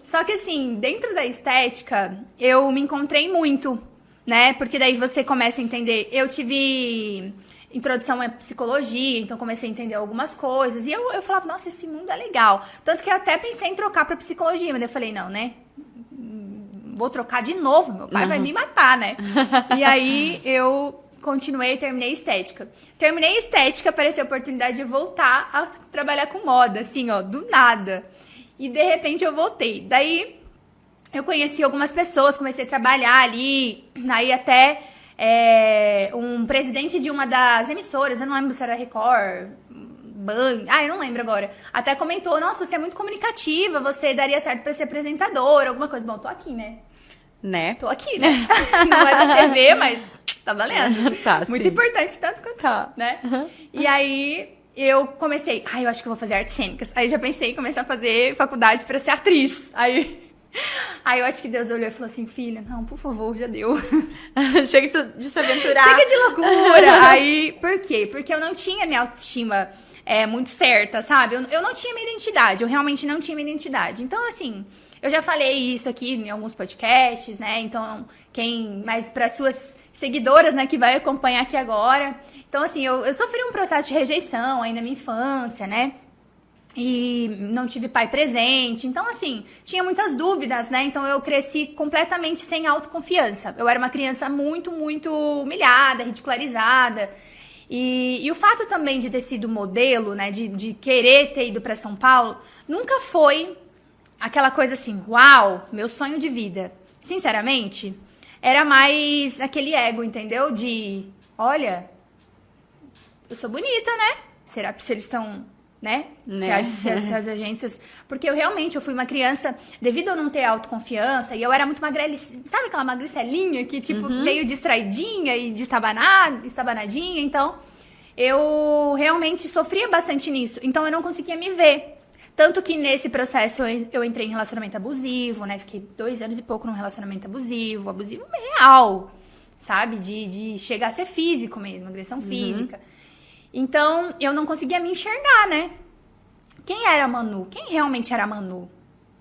Só que assim, dentro da estética, eu me encontrei muito, né? Porque daí você começa a entender. Eu tive introdução à psicologia, então comecei a entender algumas coisas. E eu falava, nossa, esse mundo é legal. Tanto que eu até pensei em trocar pra psicologia, mas eu falei, não, né? Vou trocar de novo, meu pai vai me matar, né? E aí eu... continuei e terminei estética. Terminei estética, apareceu a oportunidade de voltar a trabalhar com moda, assim, ó, do nada. E de repente eu voltei. Daí eu conheci algumas pessoas, comecei a trabalhar ali, aí até um presidente de uma das emissoras, eu não lembro se era Record, Band, eu não lembro agora, até comentou, nossa, você é muito comunicativa, você daria certo pra ser apresentadora, alguma coisa. Bom, tô aqui, né? Né? Tô aqui, né? Não é da TV, mas... tá valendo. Tá, muito sim. importante, tanto quanto tá, né? E aí, eu comecei... eu acho que eu vou fazer artes cênicas. Aí, já pensei em começar a fazer faculdade pra ser atriz. Aí, eu acho que Deus olhou e falou assim, filha, não, por favor, já deu. Chega de se aventurar. Chega de loucura. Aí, por quê? Porque eu não tinha minha autoestima muito certa, sabe? Eu não tinha minha identidade. Eu realmente não tinha minha identidade. Então, assim... eu já falei isso aqui em alguns podcasts, né? Então, mas para suas seguidoras, né, que vai acompanhar aqui agora. Então, assim, eu sofri um processo de rejeição aí na minha infância, né? E não tive pai presente. Então, assim, tinha muitas dúvidas, né? Então, eu cresci completamente sem autoconfiança. Eu era uma criança muito, muito humilhada, ridicularizada. E o fato também de ter sido modelo, né? De querer ter ido para São Paulo, nunca foi... aquela coisa assim, uau, meu sonho de vida. Sinceramente, era mais aquele ego, entendeu? De, olha, eu sou bonita, né? Será que se eles estão, né? Se as agências... porque eu fui uma criança, devido a eu não ter autoconfiança, e eu era muito magrelinha, sabe aquela magricelinha que, tipo, meio distraidinha e estabanadinha? Então, eu realmente sofria bastante nisso. Então, eu não conseguia me ver. Tanto que nesse processo eu entrei em relacionamento abusivo, né? Fiquei 2 anos e pouco num relacionamento abusivo real, sabe? De chegar a ser físico mesmo, agressão física. Então, eu não conseguia me enxergar, né? Quem era a Manu? Quem realmente era a Manu?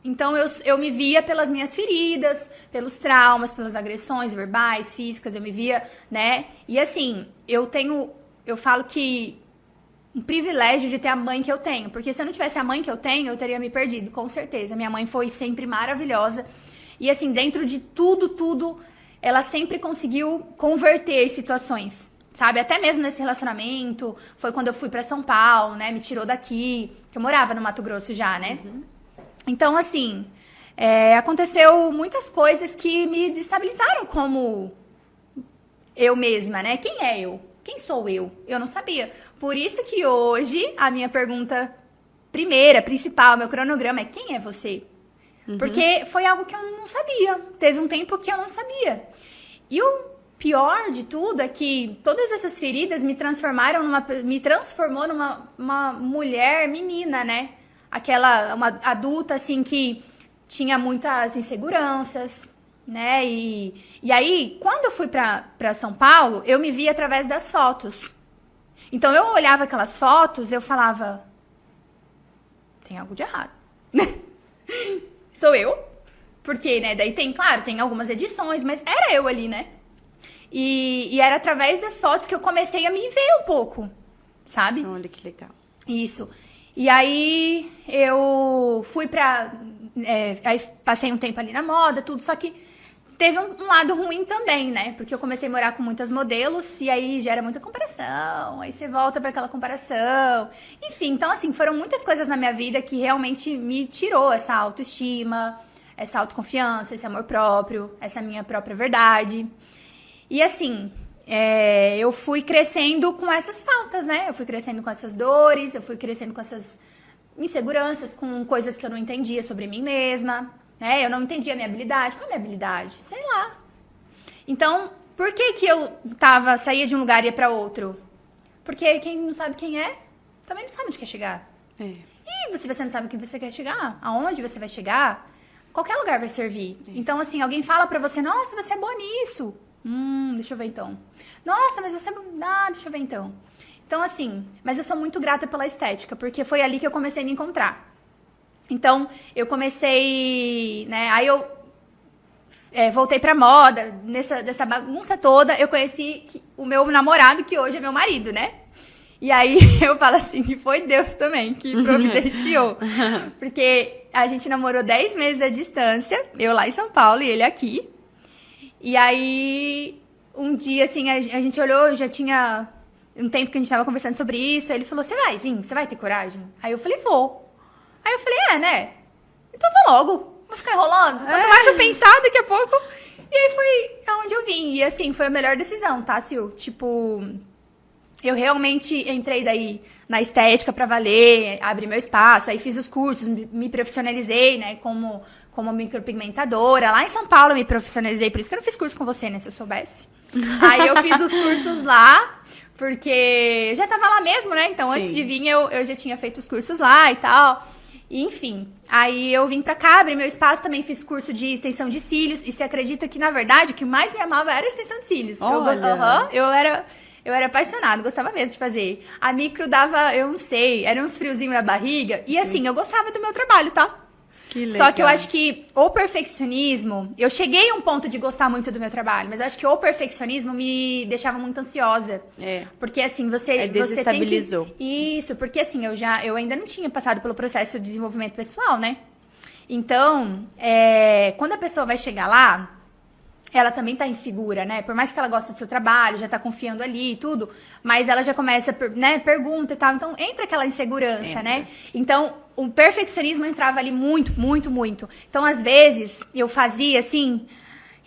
Então, eu me via pelas minhas feridas, pelos traumas, pelas agressões verbais, físicas, eu me via, né? E assim, eu falo que um privilégio de ter a mãe que eu tenho. Porque se eu não tivesse a mãe que eu tenho, eu teria me perdido, com certeza. Minha mãe foi sempre maravilhosa. E assim, dentro de tudo, ela sempre conseguiu converter as situações, sabe? Até mesmo nesse relacionamento, foi quando eu fui pra São Paulo, né? Me tirou daqui, que eu morava no Mato Grosso já, né? Então, assim, aconteceu muitas coisas que me desestabilizaram como eu mesma, né? Quem é eu? Quem sou eu? Eu não sabia. Por isso que hoje a minha pergunta principal, meu cronograma é: quem é você? Porque foi algo que eu não sabia. Teve um tempo que eu não sabia. E o pior de tudo é que todas essas feridas me transformou numa mulher menina, né? Uma adulta, assim, que tinha muitas inseguranças, né? E aí, quando eu fui pra São Paulo, eu me vi através das fotos. Então, eu olhava aquelas fotos, eu falava, tem algo de errado. Sou eu? Porque, né? Daí tem algumas edições, mas era eu ali, né? E era através das fotos que eu comecei a me ver um pouco, sabe? Olha que legal. Isso. E aí, eu fui aí passei um tempo ali na moda, tudo, só que teve um lado ruim também, né? Porque eu comecei a morar com muitas modelos e aí gera muita comparação, aí você volta para aquela comparação. Enfim, então assim, foram muitas coisas na minha vida que realmente me tirou essa autoestima, essa autoconfiança, esse amor próprio, essa minha própria verdade. E assim, eu fui crescendo com essas faltas, né? Eu fui crescendo com essas dores, eu fui crescendo com essas inseguranças, com coisas que eu não entendia sobre mim mesma, né? Eu não entendia a minha habilidade. Qual é a minha habilidade? Sei lá. Então, por que que eu saía de um lugar e ia pra outro? Porque quem não sabe quem é, também não sabe onde quer chegar. E se você não sabe o que você quer chegar, aonde você vai chegar, qualquer lugar vai servir. Então, assim, alguém fala pra você, nossa, você é boa nisso. Deixa eu ver então. Nossa, mas você é boa... deixa eu ver então. Então, assim, mas eu sou muito grata pela estética, porque foi ali que eu comecei a me encontrar. Então, eu comecei, né, aí eu voltei pra moda, dessa bagunça toda, eu conheci o meu namorado, que hoje é meu marido, né? E aí eu falo assim, que foi Deus também que providenciou. Porque a gente namorou 10 meses à distância, eu lá em São Paulo e ele aqui. E aí, um dia, assim, a gente olhou, já tinha um tempo que a gente tava conversando sobre isso, aí ele falou, você vai vir? Você vai ter coragem? Aí eu falei, vou. Aí eu falei, né? Então vou logo. Vou ficar enrolando. Quanto mais eu pensar, daqui a pouco. E aí foi aonde eu vim. E assim, foi a melhor decisão, tá, Sil? Tipo, eu realmente entrei daí na estética pra valer, abri meu espaço, aí fiz os cursos, me profissionalizei, né, como micropigmentadora. Lá em São Paulo eu me profissionalizei, por isso que eu não fiz curso com você, né, se eu soubesse. Aí eu fiz os cursos lá, porque eu já tava lá mesmo, né? Então, antes de vir, eu já tinha feito os cursos lá e tal. E, enfim, aí eu vim pra cá, abri meu espaço, também fiz curso de extensão de cílios. E você acredita que, na verdade, o que mais me amava era a extensão de cílios. Eu era apaixonada, gostava mesmo de fazer. A micro dava, eu não sei, eram uns friozinhos na barriga. E assim, eu gostava do meu trabalho, tá? Que legal. Só que eu acho que o perfeccionismo... Eu cheguei a um ponto de gostar muito do meu trabalho, mas eu acho que o perfeccionismo me deixava muito ansiosa. Porque assim, você desestabilizou. Tem que... Isso, porque assim, eu ainda não tinha passado pelo processo de desenvolvimento pessoal, né? Então, quando a pessoa vai chegar lá, ela também tá insegura, né? Por mais que ela goste do seu trabalho, já tá confiando ali e tudo, mas ela já começa, né, pergunta e tal. Então, entra aquela insegurança, né? Então, o perfeccionismo entrava ali muito, muito, muito. Então, às vezes, eu fazia assim,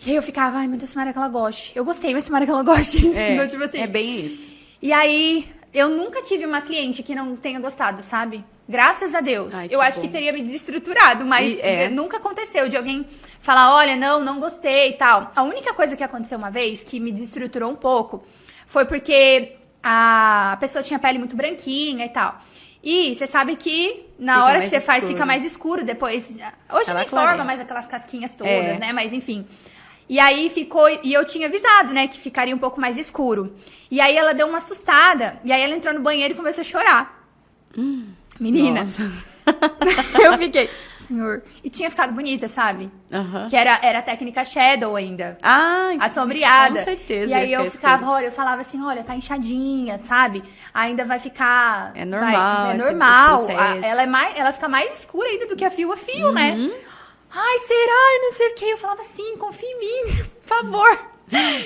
e aí eu ficava, ai, meu Deus, tomara que ela goste. Eu gostei, mas tomara que ela goste. Então, tipo assim, é bem isso. E aí, eu nunca tive uma cliente que não tenha gostado, sabe? Graças a Deus. Eu acho que teria me desestruturado, mas nunca aconteceu de alguém falar, olha, não gostei e tal. A única coisa que aconteceu uma vez, que me desestruturou um pouco, foi porque a pessoa tinha pele muito branquinha e tal. E você sabe que na hora que você faz, fica mais escuro depois. Hoje nem forma mais aquelas casquinhas todas, né? Mas enfim. E aí ficou, e eu tinha avisado, né, que ficaria um pouco mais escuro. E aí ela deu uma assustada, e aí ela entrou no banheiro e começou a chorar. Menina, eu fiquei, senhor, e tinha ficado bonita, sabe? Que era a técnica shadow ainda, assombreada. Com certeza. E aí eu ficava, olha, eu falava assim, olha, tá inchadinha, sabe? Ainda vai ficar... É normal. É normal. Ela fica mais escura ainda do que a fio, né? Ai, será? Eu não sei o que. Eu falava assim, confia em mim, por favor.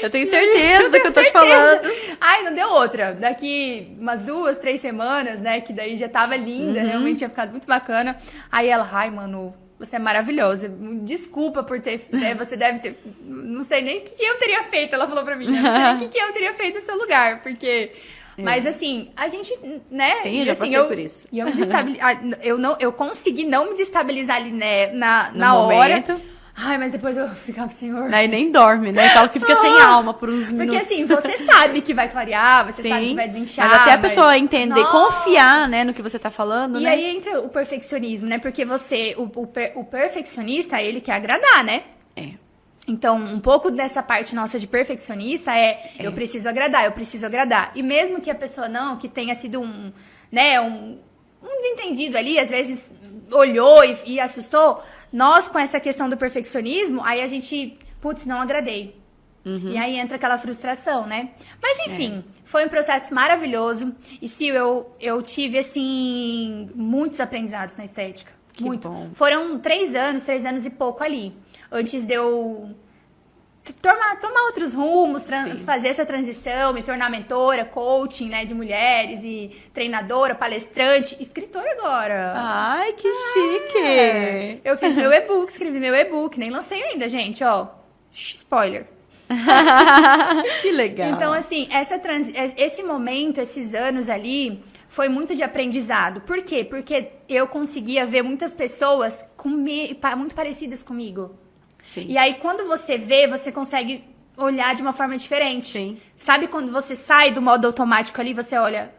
Eu tenho certeza do que eu tô te falando. Ai, não deu outra. Daqui umas 2, 3 semanas, né? Que daí já tava linda, realmente tinha ficado muito bacana. Aí ela, ai, Manu, você é maravilhosa. Desculpa por ter... você deve ter... Não sei nem o que eu teria feito, ela falou pra mim. Eu não sei nem o que eu teria feito no seu lugar, porque... Mas assim, a gente, né? Sim, eu já passei por isso. E eu consegui não me destabilizar ali, né, na hora. Momento. Ai, mas depois eu ficava, senhor... Aí nem dorme, né? Fala que fica sem alma por uns minutos. Porque assim, você sabe que vai clarear, você sabe que vai desinchar. Mas até a pessoa entender, confiar, né, no que você tá falando, e né? aí entra o perfeccionismo, né? Porque o perfeccionista, ele quer agradar, né? Então, um pouco dessa parte nossa de perfeccionista eu preciso agradar. E mesmo que a pessoa que tenha sido um desentendido ali, às vezes olhou e assustou, nós com essa questão do perfeccionismo, aí a gente, putz, não agradei. E aí entra aquela frustração, né? Mas enfim, foi um processo maravilhoso. E se eu tive, assim, muitos aprendizados na estética. Muito. Bom. Foram 3 anos e pouco ali. Antes de eu tomar outros rumos, fazer essa transição, me tornar mentora, coaching, né, de mulheres, e treinadora, palestrante, escritora agora. Ai, que chique! Eu fiz meu e-book, escrevi meu e-book, nem lancei ainda, gente, ó. Spoiler. Que legal. Então, assim, esse momento, esses anos ali, foi muito de aprendizado. Por quê? Porque eu conseguia ver muitas pessoas muito parecidas comigo. Sim. E aí, quando você vê, você consegue olhar de uma forma diferente. Sim. Sabe quando você sai do modo automático ali, você olha...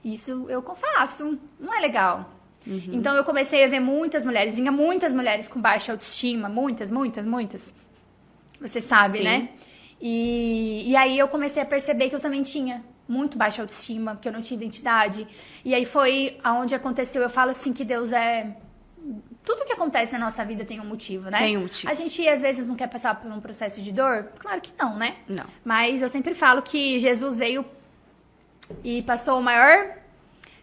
isso eu faço. Não é legal. Uhum. Então, eu comecei a ver muitas mulheres. Vinha muitas mulheres com baixa autoestima. Muitas. Você sabe, Sim. né? E aí, eu comecei a perceber que eu também tinha muito baixa autoestima, que eu não tinha identidade. E aí, foi aonde aconteceu. Eu falo assim que Deus é... Tudo que acontece na nossa vida tem um motivo, né? Tem um motivo. A gente, às vezes, não quer passar por um processo de dor? Claro que não, né? Não. Mas eu sempre falo que Jesus veio e passou o maior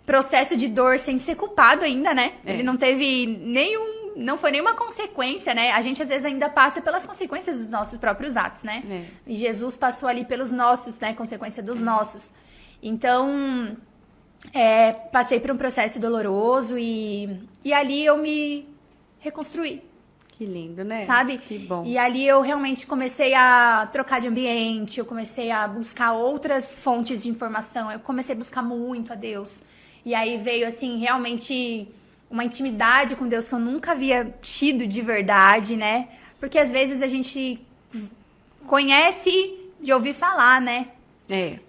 processo de dor sem ser culpado ainda, né? Ele não teve não foi nenhuma consequência, né? A gente, às vezes, ainda passa pelas consequências dos nossos próprios atos, né? E Jesus passou ali pelos nossos, né? Consequência dos nossos. Então, passei por um processo doloroso e ali eu me reconstruí. Que lindo, né? Sabe? Que bom. E ali eu realmente comecei a trocar de ambiente, eu comecei a buscar outras fontes de informação, eu comecei a buscar muito a Deus. E aí veio, assim, realmente uma intimidade com Deus que eu nunca havia tido de verdade, né? Porque às vezes a gente conhece de ouvir falar, né?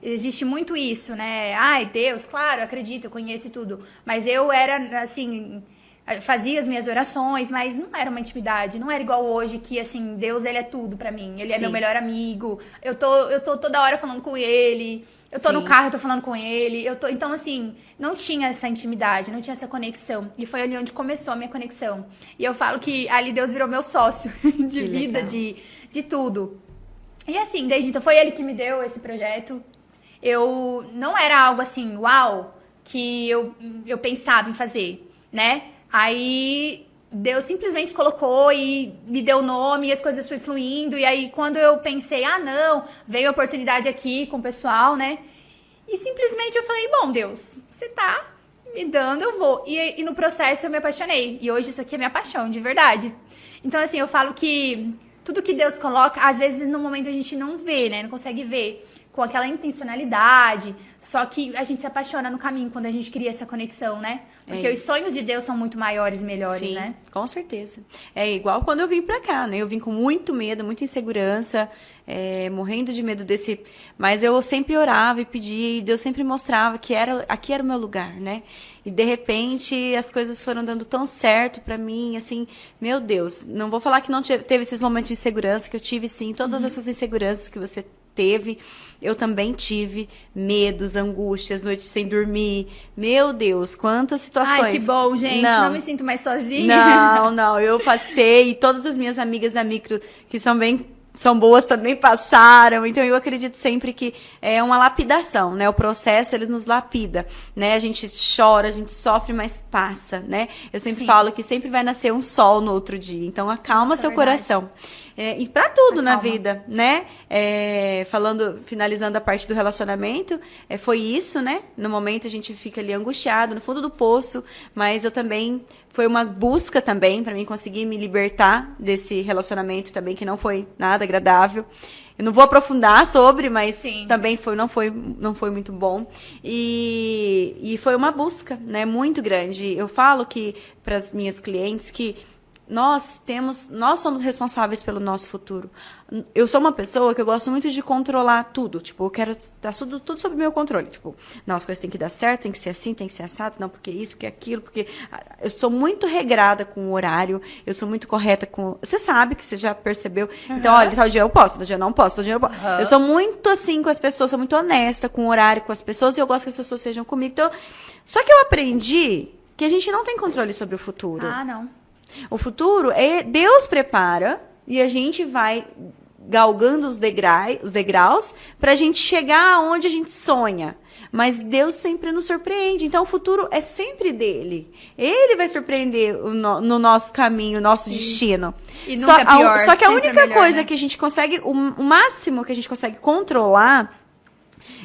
Existe muito isso, né? Ai, Deus, claro, acredito, eu conheço tudo. Mas eu era, assim... fazia as minhas orações, mas não era uma intimidade, não era igual hoje que, assim, Deus, ele é tudo pra mim, ele é meu melhor amigo, eu tô toda hora falando com ele, eu tô no carro, eu tô falando com ele, então, assim, não tinha essa intimidade, não tinha essa conexão, e foi ali onde começou a minha conexão, e eu falo que ali Deus virou meu sócio de vida, de tudo, e assim, desde então, foi ele que me deu esse projeto, eu não era algo assim, uau, que eu pensava em fazer, né? Aí, Deus simplesmente colocou e me deu o nome e as coisas foi fluindo. E aí, quando eu pensei, não, veio a oportunidade aqui com o pessoal, né? E simplesmente eu falei, bom, Deus, você tá me dando, eu vou. E no processo eu me apaixonei. E hoje isso aqui é minha paixão, de verdade. Então, assim, eu falo que tudo que Deus coloca, às vezes no momento a gente não vê, né? Não consegue ver com aquela intencionalidade, só que a gente se apaixona no caminho quando a gente cria essa conexão, né? Porque os sonhos de Deus são muito maiores e melhores, Sim, né? Com certeza. É igual quando eu vim pra cá, né? Eu vim com muito medo, muita insegurança, morrendo de medo desse... Mas eu sempre orava e pedia, e Deus sempre mostrava que aqui era o meu lugar, né? E, de repente, as coisas foram dando tão certo pra mim, assim, meu Deus, não vou falar que não teve esses momentos de insegurança, que eu tive, sim, todas essas inseguranças que você teve, eu também tive medos, angústias, noites sem dormir. Meu Deus, quantas situações. Ai, que bom, gente. Não me sinto mais sozinha. Não, eu passei, e todas as minhas amigas da micro, que são boas, também passaram. Então, eu acredito sempre que é uma lapidação, né? O processo, ele nos lapida, né? A gente chora, a gente sofre, mas passa, né? Eu sempre falo que sempre vai nascer um sol no outro dia. Então, acalma seu coração. E pra tudo na vida, né? Finalizando a parte do relacionamento, foi isso, né? No momento a gente fica ali angustiado, no fundo do poço, mas eu também, foi uma busca também pra mim conseguir me libertar desse relacionamento também, que não foi nada agradável. Eu não vou aprofundar sobre, mas também não foi muito bom. E foi uma busca, né? Muito grande. Eu falo que para as minhas clientes que nós somos responsáveis pelo nosso futuro. Eu sou uma pessoa que eu gosto muito de controlar tudo. Tipo, eu quero dar tudo sob meu controle. Tipo, não, as coisas têm que dar certo, tem que ser assim, tem que ser assado, não, porque isso, porque aquilo, porque... Eu sou muito regrada com o horário, eu sou muito correta com... Você sabe que você já percebeu. Então, olha, tal dia eu posso, tal dia eu não posso, tal dia eu posso. Eu sou muito assim com as pessoas, sou muito honesta com o horário, com as pessoas, e eu gosto que as pessoas sejam comigo. Então, só que eu aprendi que a gente não tem controle sobre o futuro. Não. O futuro Deus prepara e a gente vai galgando os degraus para a gente chegar aonde a gente sonha. Mas Deus sempre nos surpreende. Então, o futuro é sempre dele. Ele vai surpreender no nosso caminho, o nosso destino. E nunca é pior, só que a única melhor, coisa, né, que que a gente consegue, o máximo que a gente consegue controlar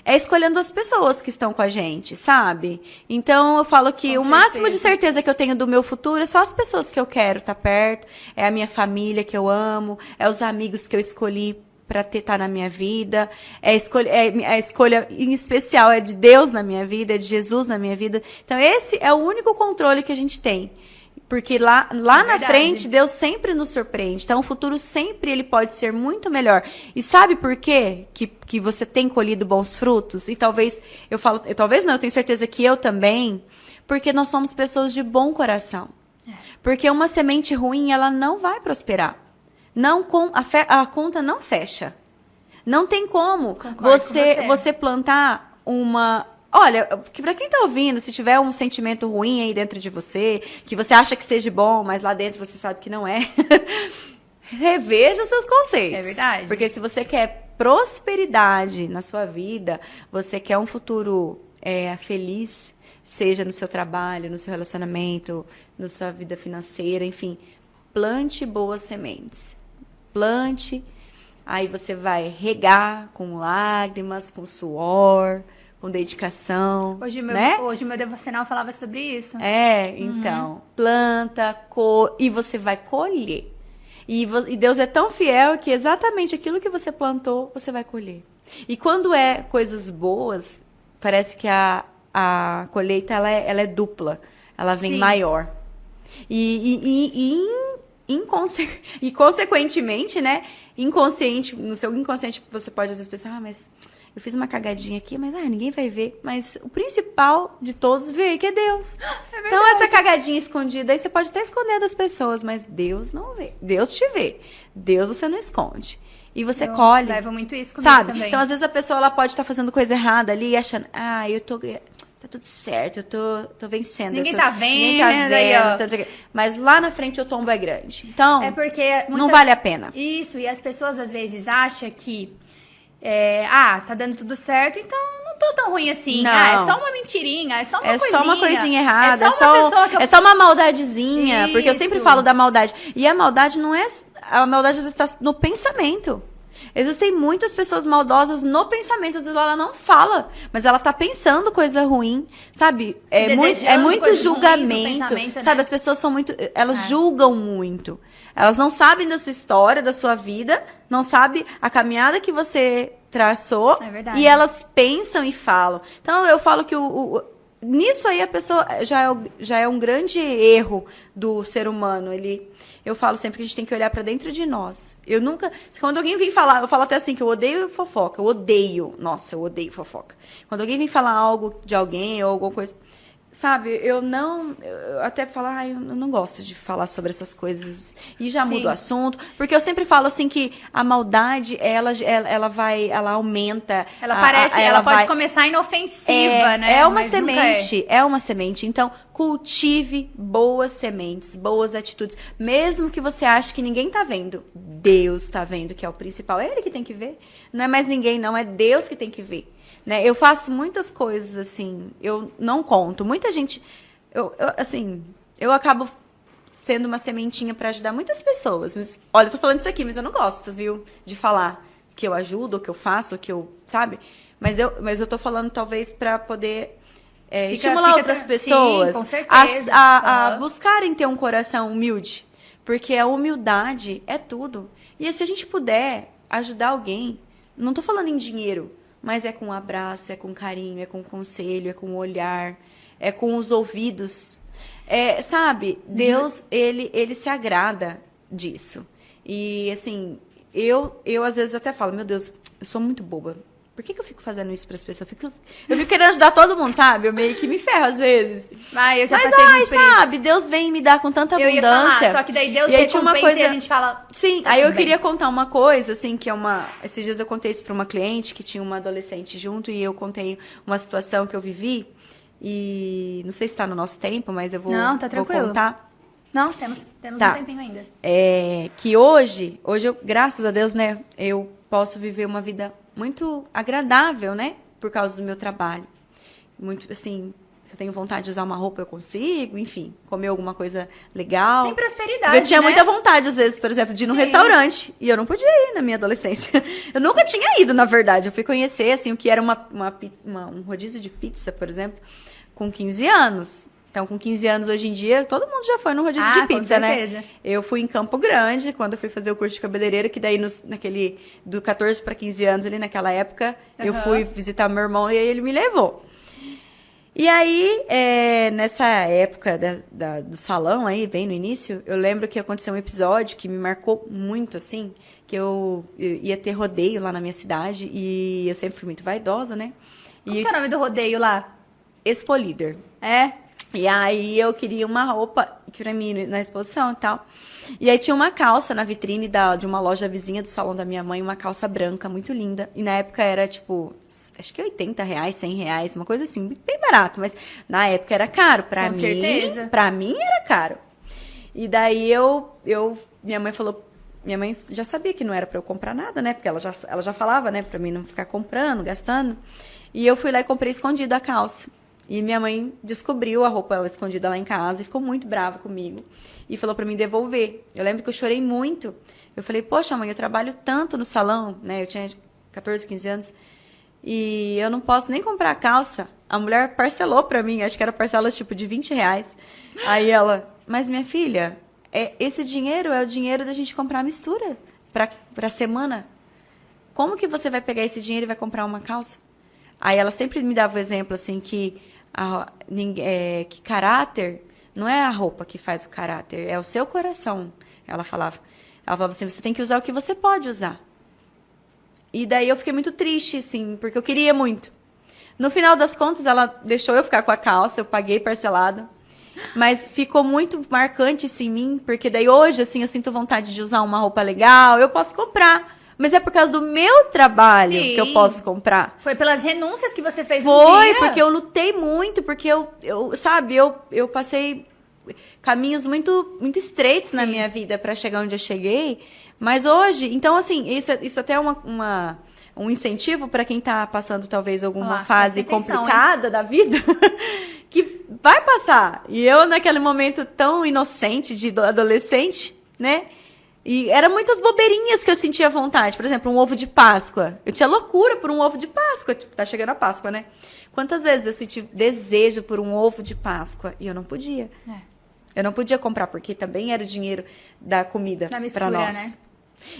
é escolhendo as pessoas que estão com a gente, sabe? Então, eu falo que o máximo de certeza que eu tenho do meu futuro é só as pessoas que eu quero estar perto, é a minha família que eu amo, é os amigos que eu escolhi para estar na minha vida, é a escolha em especial, é de Deus na minha vida, é de Jesus na minha vida. Então, esse é o único controle que a gente tem. Porque lá na frente, Deus sempre nos surpreende. Então, o futuro sempre ele pode ser muito melhor. E sabe por quê que você tem colhido bons frutos? E talvez, talvez não, eu tenho certeza que eu também, porque nós somos pessoas de bom coração. Porque uma semente ruim, ela não vai prosperar. A conta não fecha. Não tem como você plantar uma... Olha, para quem tá ouvindo, se tiver um sentimento ruim aí dentro de você, que você acha que seja bom, mas lá dentro você sabe que não é, reveja os seus conceitos. É verdade. Porque se você quer prosperidade na sua vida, você quer um futuro feliz, seja no seu trabalho, no seu relacionamento, na sua vida financeira, enfim, plante boas sementes. Plante, aí você vai regar com lágrimas, com suor, com dedicação. Hoje meu devocional falava sobre isso. Então, planta, e você vai colher. E Deus é tão fiel que exatamente aquilo que você plantou, você vai colher. E quando é coisas boas, parece que a colheita ela é dupla, ela vem maior. E consequentemente, né? No seu inconsciente, você pode às vezes pensar, mas eu fiz uma cagadinha aqui, mas ninguém vai ver. Mas o principal de todos vê, que é Deus. Então, essa cagadinha escondida, aí você pode até esconder das pessoas, mas Deus não vê. Deus te vê. Deus você não esconde. E você colhe. Levo muito isso comigo também. Então, às vezes, a pessoa ela pode estar fazendo coisa errada ali, achando, tá tudo certo, eu tô vencendo. Ninguém tá vendo. Ninguém tá vendo. Mas lá na frente o tombo é grande. Então, não vale a pena. Isso, e as pessoas às vezes acham que tá dando tudo certo, então não tô tão ruim assim. Não. É só uma mentirinha, é só uma coisinha. É só uma coisinha errada, é só uma maldadezinha. Isso. Porque eu sempre falo da maldade. E a maldade não é... A maldade às vezes está no pensamento. Existem muitas pessoas maldosas no pensamento. Às vezes ela não fala, mas ela tá pensando coisa ruim, sabe? É muito julgamento, sabe? Né? As pessoas são muito... Elas julgam muito. Elas não sabem da sua história, da sua vida, não sabem a caminhada que você traçou. É verdade. E elas pensam e falam. Então, eu falo que nisso aí a pessoa já é um grande erro do ser humano. Eu falo sempre que a gente tem que olhar pra dentro de nós. Quando alguém vem falar, eu falo até assim que eu odeio fofoca. Nossa, eu odeio fofoca. Quando alguém vem falar algo de alguém ou alguma coisa, sabe, eu até falo, eu não gosto de falar sobre essas coisas e já mudo o assunto, porque eu sempre falo assim que a maldade, ela aumenta. Ela pode começar inofensiva, né? É uma semente, é uma semente. Então, cultive boas sementes, boas atitudes, mesmo que você ache que ninguém tá vendo. Deus tá vendo, que é o principal. É Ele que tem que ver. Não é mais ninguém, não. É Deus que tem que ver. Né? Eu faço muitas coisas assim, eu não conto. Muita gente, eu acabo sendo uma sementinha para ajudar muitas pessoas. Mas, olha, eu tô falando isso aqui, mas eu não gosto, viu, de falar que eu ajudo, ou que eu faço, ou que eu, sabe? Mas eu tô falando talvez para poder estimular outras pessoas, sim, com certeza, a buscarem ter um coração humilde, porque a humildade é tudo. E se a gente puder ajudar alguém, não tô falando em dinheiro, mas é com um abraço, é com carinho, é com conselho, é com o olhar, é com os ouvidos. Sabe, Deus, ele se agrada disso. E, assim, eu às vezes até falo, meu Deus, eu sou muito boba. Por que eu fico fazendo isso para as pessoas? Eu fico querendo ajudar todo mundo, sabe? Eu meio que me ferro às vezes. Eu já passei muito por sabe? isso. Deus vem me dar com tanta abundância. Eu ia falar, só que daí Deus recompensa e a gente fala... Sim, aí eu queria contar uma coisa, assim, que esses dias eu contei isso para uma cliente que tinha uma adolescente junto e eu contei uma situação que eu vivi e não sei se está no nosso tempo, mas eu vou, não, tá tranquilo. Vou contar. Não, temos um tempinho ainda. Que hoje eu, graças a Deus, né, eu posso viver uma vida muito agradável, né? Por causa do meu trabalho. Muito, assim, se eu tenho vontade de usar uma roupa, eu consigo, enfim, comer alguma coisa legal. Tem prosperidade, eu tinha né? muita vontade, às vezes, por exemplo, de ir num restaurante. E eu não podia ir na minha adolescência. Eu nunca tinha ido, na verdade. Eu fui conhecer, assim, o que era um rodízio de pizza, por exemplo, com 15 anos. Então, com 15 anos hoje em dia, todo mundo já foi no rodízio de com pizza, né? certeza. Eu fui em Campo Grande, quando eu fui fazer o curso de cabeleireiro, que daí naquele do 14 para 15 anos ali naquela época, eu fui visitar meu irmão e aí ele me levou. E aí, nessa época do salão aí, bem no início, eu lembro que aconteceu um episódio que me marcou muito, assim, que eu ia ter rodeio lá na minha cidade e eu sempre fui muito vaidosa, né? Como que é o nome do rodeio lá? Expo Líder. É? E aí eu queria uma roupa pra mim na exposição e tal. E aí tinha uma calça na vitrine de uma loja vizinha do salão da minha mãe, uma calça branca muito linda. E na época era tipo, acho que R$80, R$100, uma coisa assim, bem barato. Mas na época era caro. Com certeza. Pra mim era caro. E daí minha mãe falou, minha mãe já sabia que não era pra eu comprar nada, né? Porque ela já falava, né, pra mim não ficar comprando, gastando. E eu fui lá e comprei escondido a calça. E minha mãe descobriu a roupa ela escondida lá em casa e ficou muito brava comigo. E falou pra mim devolver. Eu lembro que eu chorei muito. Eu falei, poxa, mãe, eu trabalho tanto no salão, né? Eu tinha 14, 15 anos. E eu não posso nem comprar a calça. A mulher parcelou pra mim, acho que era parcela tipo de R$20. Aí ela, mas minha filha, esse dinheiro é o dinheiro da gente comprar a mistura pra semana. Como que você vai pegar esse dinheiro e vai comprar uma calça? Aí ela sempre me dava o exemplo, assim, que caráter não é a roupa que faz o caráter, é o seu coração. Ela falava assim, você tem que usar o que você pode usar. E daí eu fiquei muito triste, assim, porque eu queria muito. No final das contas, ela deixou eu ficar com a calça, eu paguei parcelado. Mas ficou muito marcante isso em mim, porque daí hoje, assim, eu sinto vontade de usar uma roupa legal, eu posso comprar. Mas é por causa do meu trabalho que eu posso comprar. Foi pelas renúncias que você fez no dia? Foi, porque eu lutei muito, porque eu passei caminhos muito, muito estreitos na minha vida para chegar onde eu cheguei. Mas hoje, então assim, isso até é um incentivo para quem está passando talvez alguma fase complicada da vida, que vai passar. E eu, naquele momento tão inocente de adolescente, né? E eram muitas bobeirinhas que eu sentia vontade. Por exemplo, um ovo de Páscoa. Eu tinha loucura por um ovo de Páscoa. Tipo, tá chegando a Páscoa, né? Quantas vezes eu senti desejo por um ovo de Páscoa e eu não podia. Eu não podia comprar, porque também era o dinheiro da comida para nós. Né?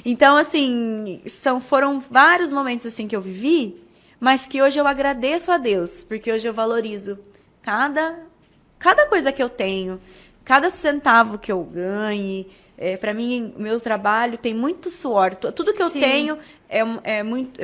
Então, assim, foram vários momentos assim que eu vivi, mas que hoje eu agradeço a Deus, porque hoje eu valorizo cada coisa que eu tenho, cada centavo que eu ganhe. Para mim, meu trabalho tem muito suor. Tudo que eu tenho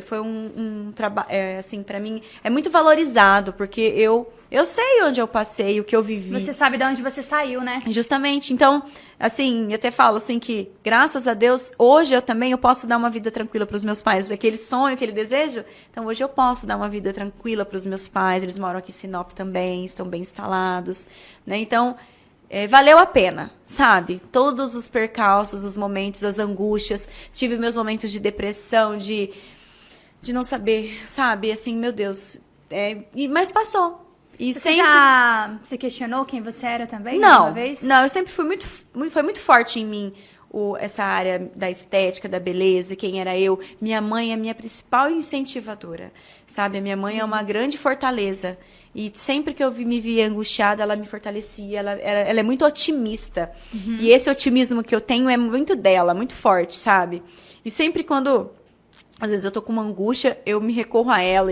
foi um trabalho, assim, para mim é muito valorizado, porque eu sei onde eu passei, o que eu vivi. Você sabe de onde você saiu, né? Justamente. Então, assim, eu até falo assim que, graças a Deus, hoje eu posso dar uma vida tranquila para os meus pais. Aquele sonho, aquele desejo. Então, hoje eu posso dar uma vida tranquila para os meus pais. Eles moram aqui em Sinop também, estão bem instalados, né? Então, valeu a pena, sabe? Todos os percalços, os momentos, as angústias. Tive meus momentos de depressão, de não saber, sabe? Assim, meu Deus. Mas passou. E você já se questionou quem você era também? Não, uma vez? Não, eu sempre foi muito forte em mim essa área da estética, da beleza, quem era eu. Minha mãe é a minha principal incentivadora, sabe? A minha mãe é uma grande fortaleza. E sempre que eu me via angustiada, ela me fortalecia. Ela é muito otimista. E esse otimismo que eu tenho é muito dela, muito forte, sabe? E sempre quando, às vezes, eu tô com uma angústia, eu me recorro a ela.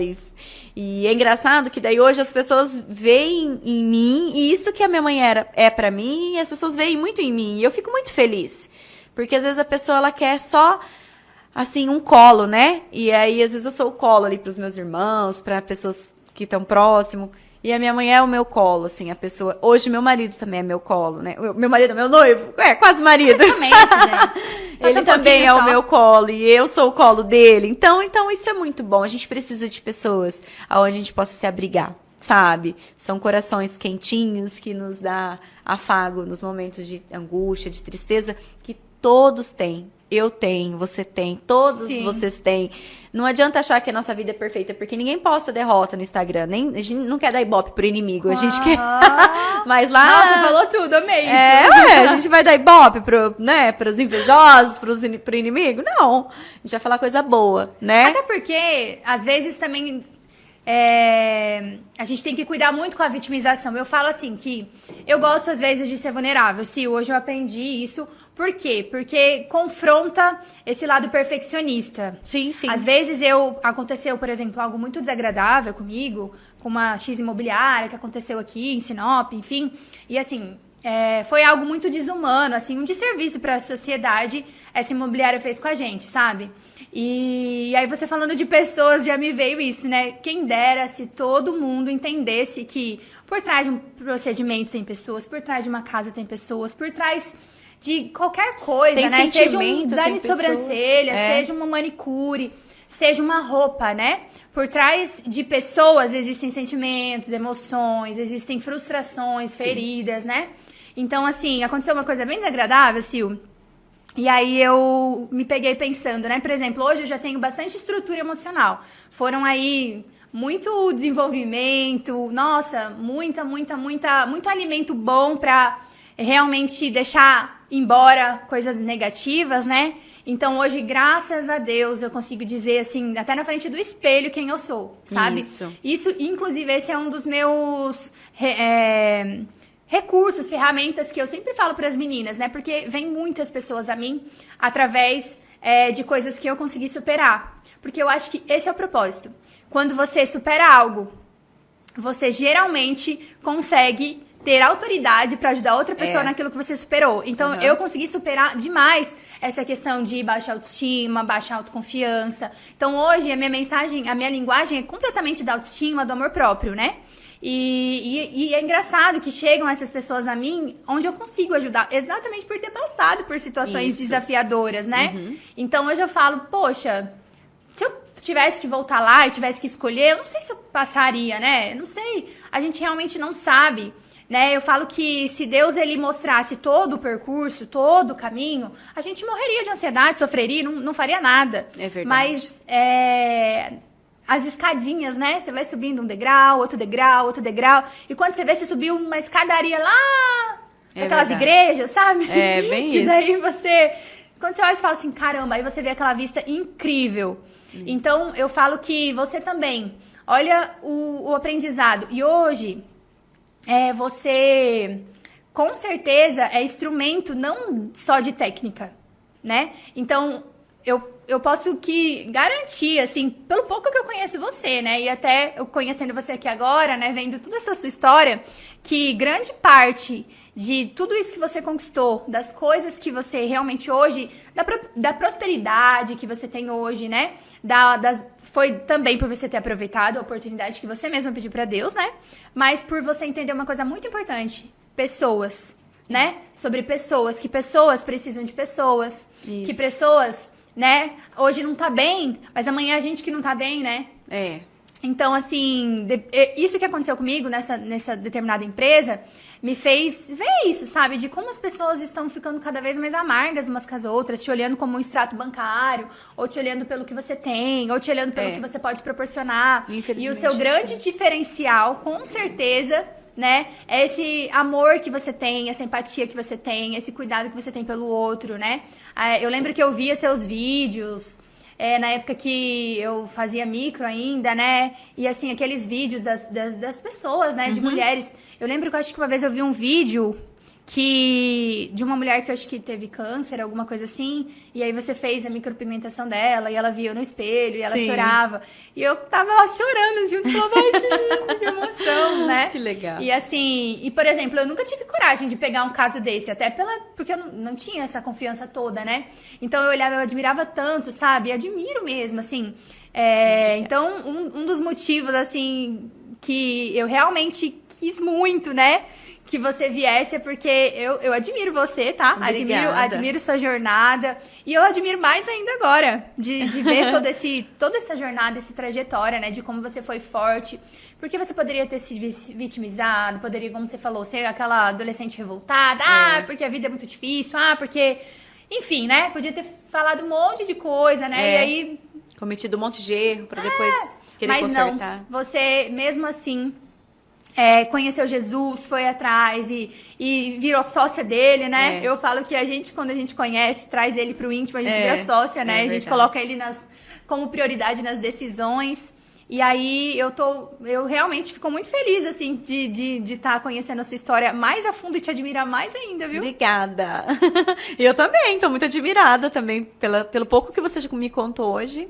E é engraçado que daí hoje as pessoas veem em mim, e isso que a minha mãe é pra mim, e as pessoas veem muito em mim. E eu fico muito feliz. Porque às vezes a pessoa ela quer só, assim, um colo, né? E aí, às vezes, eu sou o colo ali pros meus irmãos, para pessoas que estão próximo. E a minha mãe é o meu colo, assim, a pessoa... Hoje, meu marido também é meu colo, né? Meu marido é meu noivo. Quase marido. Exatamente, gente. Ele também é o meu colo e eu sou o colo dele. Então isso é muito bom. A gente precisa de pessoas onde a gente possa se abrigar, sabe? São corações quentinhos que nos dá afago nos momentos de angústia, de tristeza, que todos têm. Eu tenho, você tem, todos vocês têm. Não adianta achar que a nossa vida é perfeita, porque ninguém posta derrota no Instagram. A gente não quer dar ibope pro inimigo, a gente quer... Mas lá... Nossa, falou tudo, amei isso. A gente vai dar ibope pros invejosos, pro inimigo? Não, a gente vai falar coisa boa, né? Até porque, às vezes, também... a gente tem que cuidar muito com a vitimização. Eu falo assim que eu gosto às vezes de ser vulnerável. Sim, hoje eu aprendi isso. Por quê? Porque confronta esse lado perfeccionista. Sim, sim. Às vezes aconteceu, por exemplo, algo muito desagradável comigo, com uma X imobiliária que aconteceu aqui em Sinop, enfim. E assim, foi algo muito desumano, assim, um desserviço para a sociedade essa imobiliária fez com a gente, sabe? E aí você falando de pessoas, já me veio isso, né? Quem dera se todo mundo entendesse que por trás de um procedimento tem pessoas, por trás de uma casa tem pessoas, por trás de qualquer coisa, tem né? Seja um sentimento, design tem de sobrancelha, pessoas, seja uma manicure, seja uma roupa, né? Por trás de pessoas existem sentimentos, emoções, existem frustrações, Sim. feridas, né? Então, assim, aconteceu uma coisa bem desagradável, Sil. E aí eu me peguei pensando, né? Por exemplo, hoje eu já tenho bastante estrutura emocional. Foram aí muito desenvolvimento, nossa, muito alimento bom pra realmente deixar embora coisas negativas, né? Então hoje, graças a Deus, eu consigo dizer assim, até na frente do espelho, quem eu sou, sabe? Isso, inclusive, esse é um dos meus recursos, ferramentas que eu sempre falo para as meninas, né? Porque vem muitas pessoas a mim através de coisas que eu consegui superar. Porque eu acho que esse é o propósito. Quando você supera algo, você geralmente consegue ter autoridade para ajudar outra pessoa naquilo que você superou. Então, eu consegui superar demais essa questão de baixa autoestima, baixa autoconfiança. Então, hoje, a minha mensagem, a minha linguagem é completamente da autoestima, do amor próprio, né? E é engraçado que chegam essas pessoas a mim, onde eu consigo ajudar, exatamente por ter passado por situações desafiadoras, né? Então, hoje eu falo, poxa, se eu tivesse que voltar lá e tivesse que escolher, eu não sei se eu passaria, né? Eu não sei, a gente realmente não sabe. Né? Eu falo que se Deus ele mostrasse todo o percurso, todo o caminho, a gente morreria de ansiedade, sofreria, não faria nada. É verdade. Mas as escadinhas, né? Você vai subindo um degrau, outro degrau, outro degrau. E quando você vê, você subiu uma escadaria lá, aquelas igrejas, sabe? É, bem isso. E daí você... Quando você olha e fala assim, caramba, aí você vê aquela vista incrível. Então, eu falo que você também, olha o aprendizado. E hoje... você, com certeza, é instrumento não só de técnica, né? Então, eu posso que garantir, assim, pelo pouco que eu conheço você, né? E até eu conhecendo você aqui agora, né? Vendo toda essa sua história, que grande parte de tudo isso que você conquistou, das coisas que você realmente hoje, da prosperidade que você tem hoje, né? Foi também por você ter aproveitado a oportunidade que você mesma pediu pra Deus, né? Mas por você entender uma coisa muito importante, pessoas, né? Sobre pessoas, que pessoas precisam de pessoas, Isso. que pessoas, né? Hoje não tá bem, mas amanhã a gente que não tá bem, né? Então, assim, isso que aconteceu comigo nessa determinada empresa me fez ver isso, sabe? De como as pessoas estão ficando cada vez mais amargas umas com as outras, te olhando como um extrato bancário, ou te olhando pelo que você tem, ou te olhando pelo que você pode proporcionar. E o seu grande diferencial, com certeza, né? É esse amor que você tem, essa empatia que você tem, esse cuidado que você tem pelo outro, né? Eu lembro que eu via seus vídeos... na época que eu fazia micro ainda, né? E assim, aqueles vídeos das pessoas, né? De mulheres. Eu lembro que eu acho que uma vez eu vi um vídeo de uma mulher que eu acho que teve câncer, alguma coisa assim. E aí você fez a micropigmentação dela e ela via no espelho e ela chorava. E eu tava lá chorando junto, falava, ai, que lindo, que emoção, né? Que legal. E assim, por exemplo, eu nunca tive coragem de pegar um caso desse, até porque eu não tinha essa confiança toda, né? Então eu olhava, eu admirava tanto, sabe? Admiro mesmo, assim. Então, um dos motivos, assim, que eu realmente quis muito, né? Que você viesse, porque eu admiro você, tá? Admiro sua jornada. E eu admiro mais ainda agora, de ver toda essa jornada, essa trajetória, né? De como você foi forte. Porque você poderia ter se vitimizado, poderia, como você falou, ser aquela adolescente revoltada. Porque a vida é muito difícil. Porque... Enfim, né? Podia ter falado um monte de coisa, né? E aí... Cometido um monte de erro pra depois querer consertar. Não, você, mesmo assim... conheceu Jesus, foi atrás e virou sócia dele, né? Eu falo que quando a gente conhece, traz ele pro íntimo, a gente vira sócia, né? A gente coloca ele como prioridade nas decisões. E aí eu realmente fico muito feliz, assim, de estar conhecendo a sua história mais a fundo e te admirar mais ainda, viu? Obrigada. Eu também, tô muito admirada também pelo pouco que você já me contou hoje.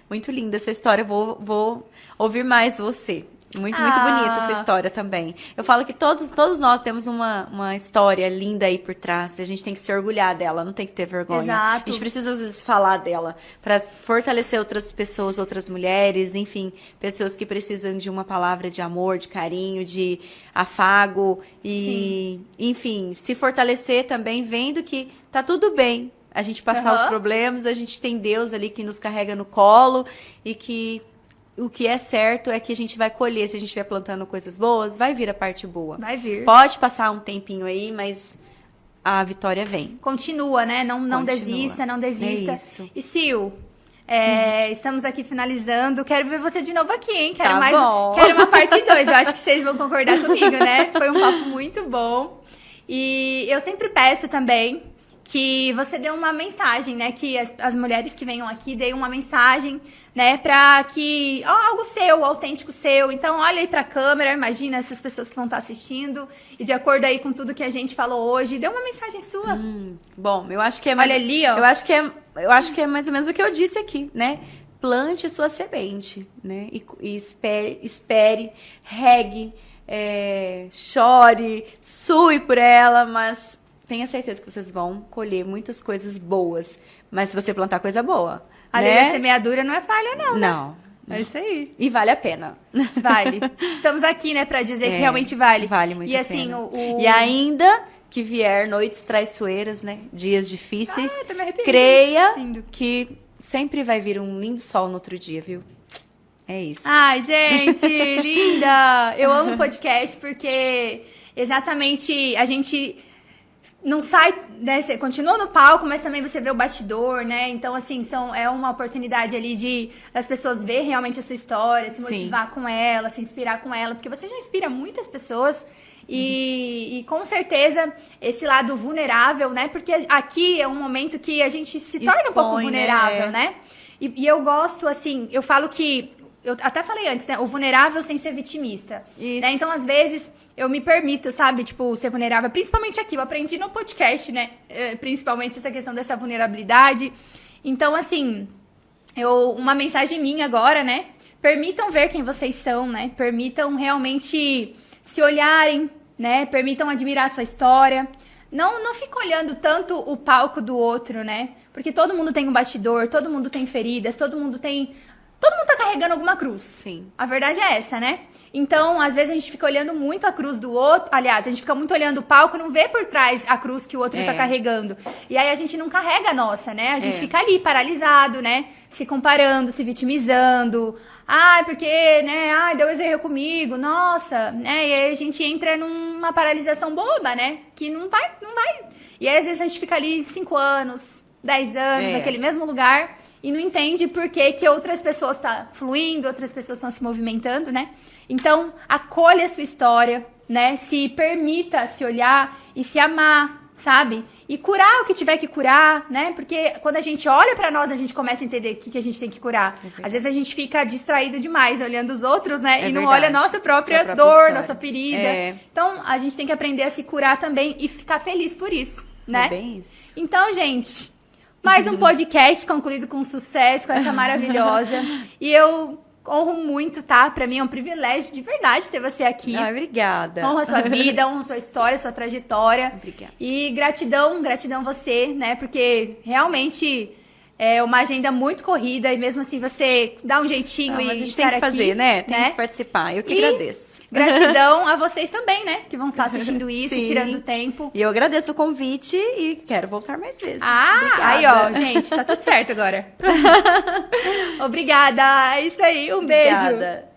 Muito linda essa história, vou ouvir mais você. Muito bonita essa história também. Eu falo que todos nós temos uma história linda aí por trás. E a gente tem que se orgulhar dela, não tem que ter vergonha. Exato. A gente precisa, às vezes, falar dela para fortalecer outras pessoas, outras mulheres, enfim, pessoas que precisam de uma palavra de amor, de carinho, de afago. E, enfim, se fortalecer também vendo que tá tudo bem a gente passar os problemas, a gente tem Deus ali que nos carrega no colo e que o que é certo é que a gente vai colher. Se a gente estiver plantando coisas boas, vai vir a parte boa. Vai vir. Pode passar um tempinho aí, mas a vitória vem. Continua, né? Não Continua. não desista. É isso. E Sil, estamos aqui finalizando. Quero ver você de novo aqui, hein? Tá bom. Quero uma parte 2. Eu acho que vocês vão concordar comigo, né? Foi um papo muito bom. E eu sempre peço também que você dê uma mensagem, né? Que as mulheres que venham aqui deem uma mensagem, né? Pra que... algo seu, autêntico seu. Então, olha aí pra câmera, imagina essas pessoas que vão estar assistindo. E de acordo aí com tudo que a gente falou hoje, dê uma mensagem sua. Bom, eu acho que é mais... Olha ali, ó. Eu acho que é mais ou menos o que eu disse aqui, né? Plante sua semente, né? E espere, regue, chore, sue por ela, mas... Tenha certeza que vocês vão colher muitas coisas boas. Mas se você plantar coisa boa, A lei né? da semeadura não é falha, não, né? Não. É isso aí. E vale a pena. Vale. Estamos aqui, né, pra dizer que realmente vale. Vale muito e a assim, pena. o... E ainda que vier noites traiçoeiras, né? Dias difíceis. Tô me arrepiando. Creia Lindo. que sempre vai vir um lindo sol no outro dia, viu? É isso. Ai, gente, linda! Eu amo podcast porque exatamente a gente não sai, né? Você continua no palco, mas também você vê o bastidor, né? Então, assim, é uma oportunidade ali das pessoas ver realmente a sua história, se motivar com ela, se inspirar com ela, porque você já inspira muitas pessoas. E com certeza esse lado vulnerável, né? Porque aqui é um momento que a gente se torna um pouco vulnerável, né? E eu gosto, assim, eu falo que... Eu até falei antes, né? O vulnerável sem ser vitimista. Isso. Né? Então, às vezes, eu me permito, sabe? Tipo, ser vulnerável. Principalmente aqui. Eu aprendi no podcast, né? Principalmente essa questão dessa vulnerabilidade. Então, assim, uma mensagem minha agora, né? Permitam ver quem vocês são, né? Permitam realmente se olharem, né? Permitam admirar a sua história. Não fica olhando tanto o palco do outro, né? Porque todo mundo tem um bastidor, todo mundo tem feridas, todo mundo tá carregando alguma cruz. Sim. A verdade é essa, né? Então, às vezes a gente fica olhando muito a cruz do outro. Aliás, a gente fica muito olhando o palco e não vê por trás a cruz que o outro tá carregando. E aí a gente não carrega a nossa, né? A gente fica ali paralisado, né? Se comparando, se vitimizando. Ai, porque, né? Ai, Deus errou comigo. Nossa, né? E aí a gente entra numa paralisação boba, né? Que não vai. E aí às vezes a gente fica ali 5 anos, 10 anos, naquele mesmo lugar. E não entende por que outras pessoas estão fluindo, outras pessoas estão se movimentando, né? Então, acolha a sua história, né? Se permita se olhar e se amar, sabe? E curar o que tiver que curar, né? Porque quando a gente olha pra nós, a gente começa a entender o que a gente tem que curar. Às vezes a gente fica distraído demais olhando os outros, né? E não olha a nossa própria dor, história. nossa ferida. Então, a gente tem que aprender a se curar também e ficar feliz por isso, né? É bem isso. Então, gente... Mais um podcast concluído com sucesso, com essa maravilhosa. E eu honro muito, tá? Pra mim é um privilégio de verdade ter você aqui. Ai, obrigada. Honro a sua vida, honro a sua história, sua trajetória. Obrigada. E gratidão você, né? Porque realmente é uma agenda muito corrida e mesmo assim você dá um jeitinho A e gente estar tem que aqui, fazer, né? Tem que participar. Eu que agradeço. Gratidão a vocês também, né? Que vão estar assistindo isso, Sim. tirando tempo. E eu agradeço o convite e quero voltar mais vezes. Obrigada. Aí, ó, gente, tá tudo certo agora. Obrigada. É isso aí. Um beijo. Obrigada.